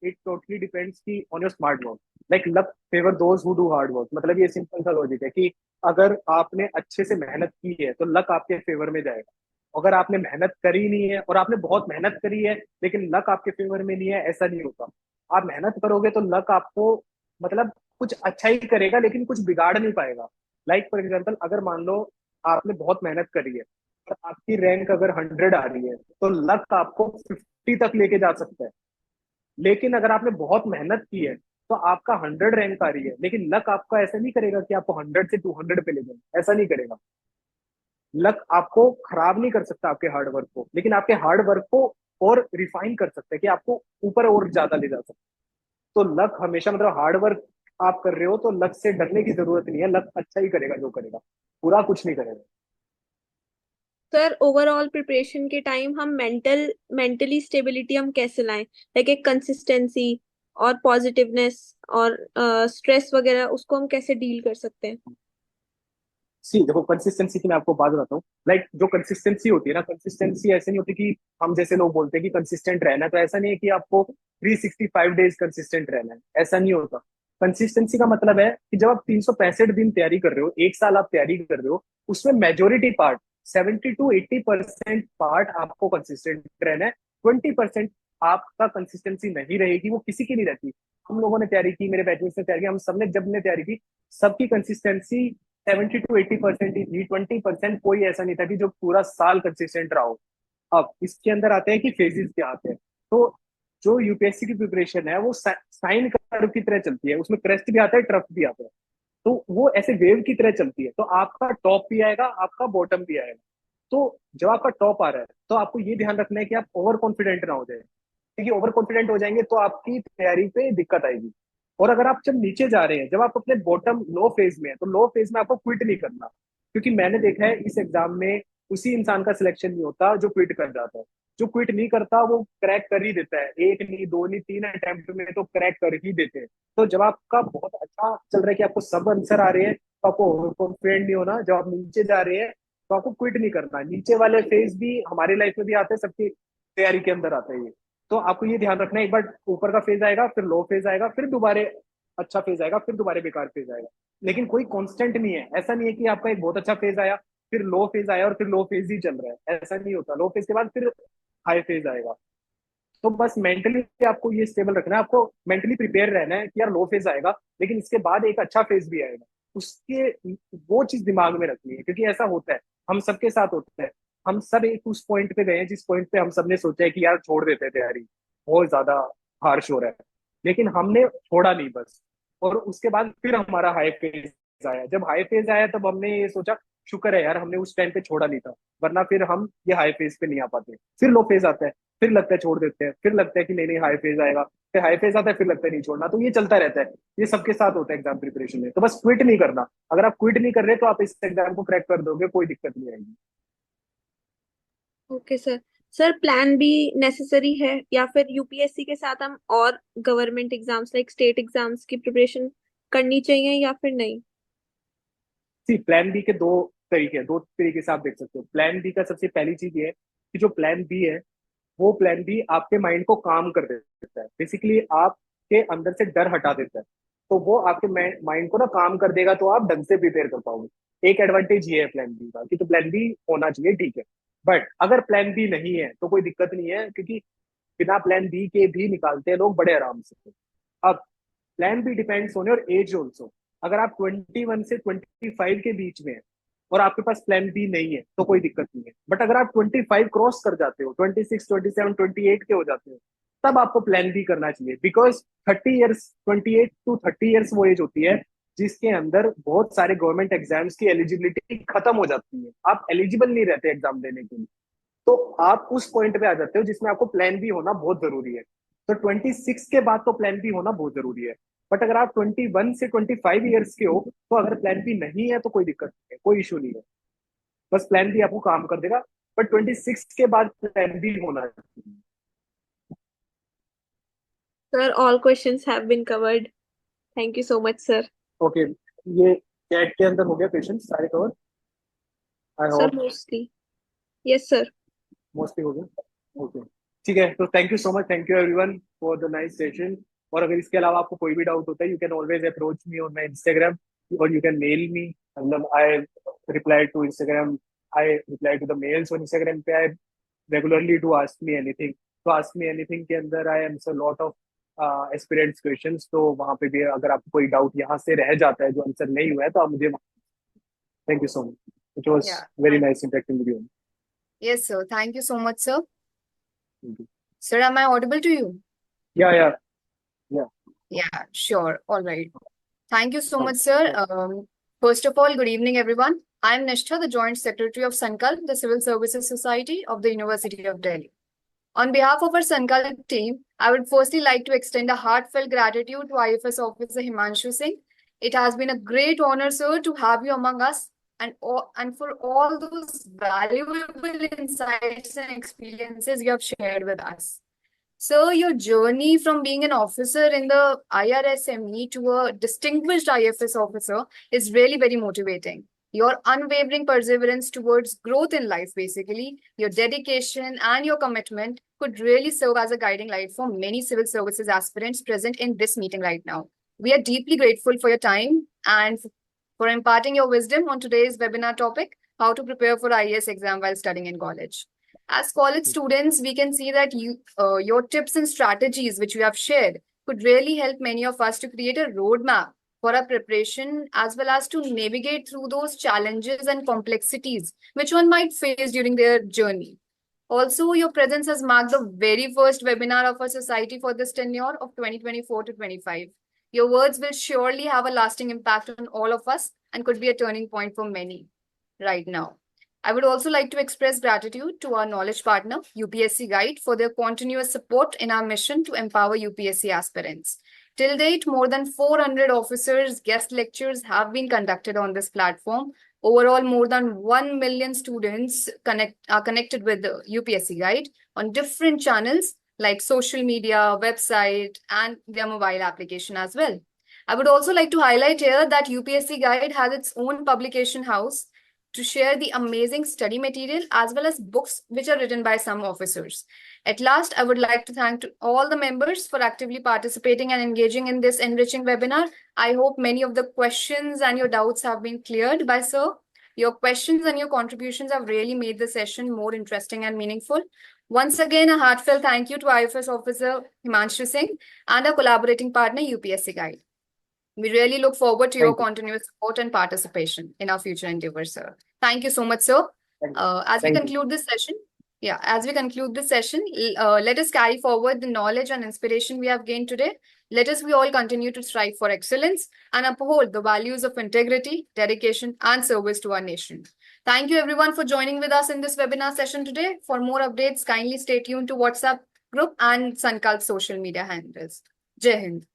it totally depends की on your smart work. Like luck favour those who do hard work. मतलब ये सिंपल सा लॉजिक है कि अगर आपने अच्छे से मेहनत की है तो लक आपके फेवर में जाएगा। अगर आपने मेहनत करी नहीं है और आपने बहुत मेहनत करी है लेकिन लक आपके फेवर में नहीं है, ऐसा नहीं होता। आप मेहनत करोगे तो लक आपको मतलब कुछ अच्छा ही करेगा लेकिन कुछ बिगाड़ नहीं पाएगा। लाइक फॉर एग्जाम्पल, अगर मान लो आपने बहुत मेहनत करी है और आपकी रैंक अगर 100 आ रही है, तो लक आपको 50 तक लेके जा सकता है। लेकिन अगर आपने बहुत मेहनत की है तो आपका 100 रैंक आ रही है, लेकिन लक आपका ऐसा नहीं करेगा कि आपको 100 से 200 पे ले जाए, ऐसा नहीं करेगा। लक आपको खराब नहीं कर सकता आपके हार्ड वर्क को, लेकिन आपके हार्ड वर्क को और रिफाइन कर सकता है कि आपको ऊपर और ज्यादा ले जा सकता है। तो लक हमेशा, मतलब हार्ड वर्क आप कर रहे हो तो लक से डरने की जरूरत नहीं है, लक अच्छा ही करेगा जो करेगा, बुरा कुछ नहीं करेगा। सर ओवरऑल प्रिपरेशन के टाइम हम मेंटली स्टेबिलिटी हम कैसे लाएं, लाइक एक कंसिस्टेंसी और पॉजिटिवनेस और स्ट्रेस वगैरह, उसको हम कैसे डील कर सकते हैं? सी देखो, कंसिस्टेंसी की मैं आपको बात बताता हूँ। लाइक जो कंसिस्टेंसी होती है ना, कंसिस्टेंसी ऐसे नहीं होती कि हम जैसे लोग बोलते हैं कि कंसिस्टेंट रहना है, तो ऐसा नहीं है कि आपको 365 डेज कंसिस्टेंट रहना है, ऐसा नहीं होता। कंसिस्टेंसी का मतलब है कि जब आप 365 दिन तैयारी कर रहे हो, एक साल आप तैयारी कर रहे हो, उसमें मेजोरिटी पार्ट, 70 to 80% पार्ट आपको कंसिस्टेंट रहना है। 20% आपका कंसिस्टेंसी नहीं रहेगी, वो किसी की नहीं रहती। हम लोगों ने तैयारी की, मेरे बैचमेट्स ने तैयारी की, हम सबने जब ने तैयारी की, सबकी कंसिस्टेंसी 70 to 80% ही थी। 20% कोई ऐसा नहीं था कि जो पूरा साल कंसिस्टेंट रहा हो। अब इसके अंदर आते हैं कि फेजेस क्या आते हैं। तो जो यूपीएससी की प्रिपरेशन है वो साइन कर्व की तरह चलती है, उसमें क्रेस्ट भी आता है, ट्रफ भी आता है। तो वो ऐसे वेव की तरह चलती है, तो आपका टॉप भी आएगा, आपका बॉटम भी आएगा। तो जब आपका टॉप आ रहा है तो आपको ये ध्यान रखना है कि आप ओवर कॉन्फिडेंट ना हो जाए, क्योंकि ओवर कॉन्फिडेंट हो जाएंगे तो आपकी तैयारी पे दिक्कत आएगी। और अगर आप जब नीचे जा रहे हैं, जब आप अपने बॉटम लो फेज में है, तो लो फेज में आपको क्विट नहीं करना। क्योंकि मैंने देखा है इस एग्जाम में उसी इंसान का सिलेक्शन नहीं होता जो क्विट कर जाता है। जो क्विट नहीं करता वो क्रैक कर ही देता है, एक नहीं, दो नहीं, 3 अटेम्प्ट में तो क्रैक कर ही देते हैं। तो जब आपका बहुत अच्छा चल रहा है कि आपको सब आंसर आ रहे हैं, तो आपको ओवर कॉन्फिडेंट नहीं होना। जब आप नीचे जा रहे हैं तो आपको क्विट नहीं करना। नीचे वाले फेज भी हमारी लाइफ में भी आते हैं, सबकी तैयारी के अंदर आता है ये। तो आपको ये ध्यान रखना है, एक बार ऊपर का फेज आएगा, फिर लो फेज आएगा, फिर दोबारा अच्छा फेज आएगा, फिर दोबारा बेकार फेज आएगा। लेकिन कोई कांस्टेंट नहीं है, ऐसा नहीं है कि आपका एक बहुत अच्छा फेज आया, फिर लो फेज आया और फिर लो फेज ही चल रहा है, ऐसा नहीं होता। लो फेज के बाद फिर हाई फेज आएगा। तो बस मेंटली आपको ये स्टेबल रखना है, आपको मेंटली प्रिपेयर रहना है कि यार लो फेज आएगा, लेकिन इसके बाद एक अच्छा फेज भी आएगा। उसके वो चीज दिमाग में रखनी है, क्योंकि ऐसा होता है, हम सबके साथ होता है। हम सब एक उस पॉइंट पे गए हैं जिस पॉइंट पे हम सब ने सोचा है कि यार छोड़ देते हैं तैयारी, बहुत ज्यादा हार्श हो रहा है। लेकिन हमने छोड़ा नहीं बस। और उसके बाद फिर हमारा हाई फेज आया। जब हाई फेज आया तब हमने ये सोचा, शुक्र है यार हमने उस टाइम पे छोड़ा नहीं था, वरना फिर हम ये हाई फेज पे नहीं आ पाते। फिर लो फेज आता है, फिर लगता है छोड़ देते हैं, फिर लगता है कि नहीं नहीं हाई फेज आएगा, फिर हाई फेज आता है, फिर लगता है नहीं छोड़ना। तो ये चलता रहता है, ये सबके साथ होता है एग्जाम प्रिपरेशन में। तो बस क्विट नहीं करना। अगर आप क्विट नहीं कर रहे तो आप इस एग्जाम को क्रैक कर दोगे, कोई दिक्कत नहीं आएगी। Okay sir. Sir plan be necessary है, या फिर यूपीएससी के साथ हम और government exams like state exams की प्रिपरेशन करनी चाहिए या फिर नहीं? सी प्लान बी के दो तरीके से आप देख सकते हो। प्लान बी का सबसे पहली चीज ये है कि जो प्लान बी है, वो प्लान बी आपके माइंड को काम कर देता है, बेसिकली आपके अंदर से डर हटा देता है। तो वो आपके माइंड को ना काम कर देगा, तो आप ढंग से प्रिपेयर कर पाओगे। एक एडवांटेज ये है प्लान बी का कि तो प्लान बी होना चाहिए, ठीक है। बट अगर प्लान बी नहीं है तो कोई दिक्कत नहीं है, क्योंकि बिना प्लान बी के भी निकालते हैं लोग बड़े आराम से। अब plan B depends on your age also. अगर आप 21 से 25 के बीच में है और आपके पास प्लान बी नहीं है तो कोई दिक्कत नहीं है। बट अगर आप 25 क्रॉस कर जाते हो, 26, 27, 28 के हो जाते हो, तब आपको प्लान बी करना चाहिए। बिकॉज 30 ईयर्स, 28 to 30 ईयर्स वो एज होती है जिसके अंदर बहुत सारे गवर्नमेंट एग्जाम्स की एलिजिबिलिटी खत्म हो जाती है, आप एलिजिबल नहीं रहते एग्जाम देने के लिए। तो आप उस पॉइंट पे आ जाते हो जिसमें आपको प्लान बी होना बहुत जरूरी है। तो 26 के बाद तो प्लान बी होना बहुत जरूरी है। बट अगर आप 21 से 25 ईयर्स के हो, तो अगर प्लान बी नहीं है तो कोई दिक्कत नहीं है, कोई इशू नहीं है। बस प्लान बी आपको काम कर देगा। बट 26 के बाद प्लान बी होना चाहिए। Sir all questions have been covered. Thank you so much sir. Okay, ये चैट के अंदर हो गया क्वेश्चन सारे cover, I sir hope mostly yes sir. Mostly हो गया। ओके, ठीक है। तो thank you so much, thank you everyone for the nice session. और अगर इसके अलावा आपको कोई भी डाउट होता है, you can always approach me on my Instagram, और यू कैन मेल मी। मतलब I reply to Instagram, I reply to the mails on Instagram पे। I regularly to ask me anything. तो आस्क मी एनीथिंग के अंदर I answer lot of aspirants questions. तो वहां पे भी अगर आपको कोई डाउट यहाँ से रह जाता है जो आंसर नहीं हुआ है, तो आप मुझे Thank you so much. It was Yeah. very nice interacting with you. Yes, sir. Thank you so much, sir. Thank you. Sir, am I audible to you? Yeah. Yeah, sure. All right. Thank you so Oh, much, sir. First of all, good evening, everyone. I'm Nishtha, the Joint Secretary of Sankalp, the Civil Services Society of the University of Delhi. On behalf of our Sankalp team, I would firstly like to extend a heartfelt gratitude to IFS Officer Himanshu Singh. It has been a great honor, sir, to have you among us and for all those valuable insights and experiences you have shared with us. So, your journey from being an officer in the IRSME to a distinguished IFS officer is really very motivating. Your unwavering perseverance towards growth in life, basically, your dedication and your commitment could really serve as a guiding light for many civil services aspirants present in this meeting right now. We are deeply grateful for your time and for imparting your wisdom on today's webinar topic, how to prepare for IAS exam while studying in college. As college students, we can see that your tips and strategies which you have shared could really help many of us to create a roadmap for our preparation as well as to navigate through those challenges and complexities which one might face during their journey. Also, your presence has marked the very first webinar of our society for this tenure of 2024 to 25. Your words will surely have a lasting impact on all of us and could be a turning point for many right now. I would also like to express gratitude to our knowledge partner, UPSC Guide, for their continuous support in our mission to empower UPSC aspirants. Till date, more than 400 officers' guest lectures have been conducted on this platform. Overall, more than 1 million students are connected with the UPSC Guide on different channels like social media, website, and their mobile application as well. I would also like to highlight here that UPSC Guide has its own publication house to share the amazing study material as well as books which are written by some officers. At last, I would like to thank to all the members for actively participating and engaging in this enriching webinar. I hope many of the questions and your doubts have been cleared by sir. Your questions and your contributions have really made the session more interesting and meaningful. Once again, a heartfelt thank you to IFS Officer Himanshu Singh and our collaborating partner UPSC Guide. We really look forward to your continuous support and participation in our future endeavors, sir. Thank you so much, sir. As we conclude this session, let us carry forward the knowledge and inspiration we have gained today. Let us we all continue to strive for excellence and uphold the values of integrity, dedication, and service to our nation. Thank you everyone for joining with us in this webinar session today. For more updates, kindly stay tuned to WhatsApp group and Sankalp social media handles. Jai Hind.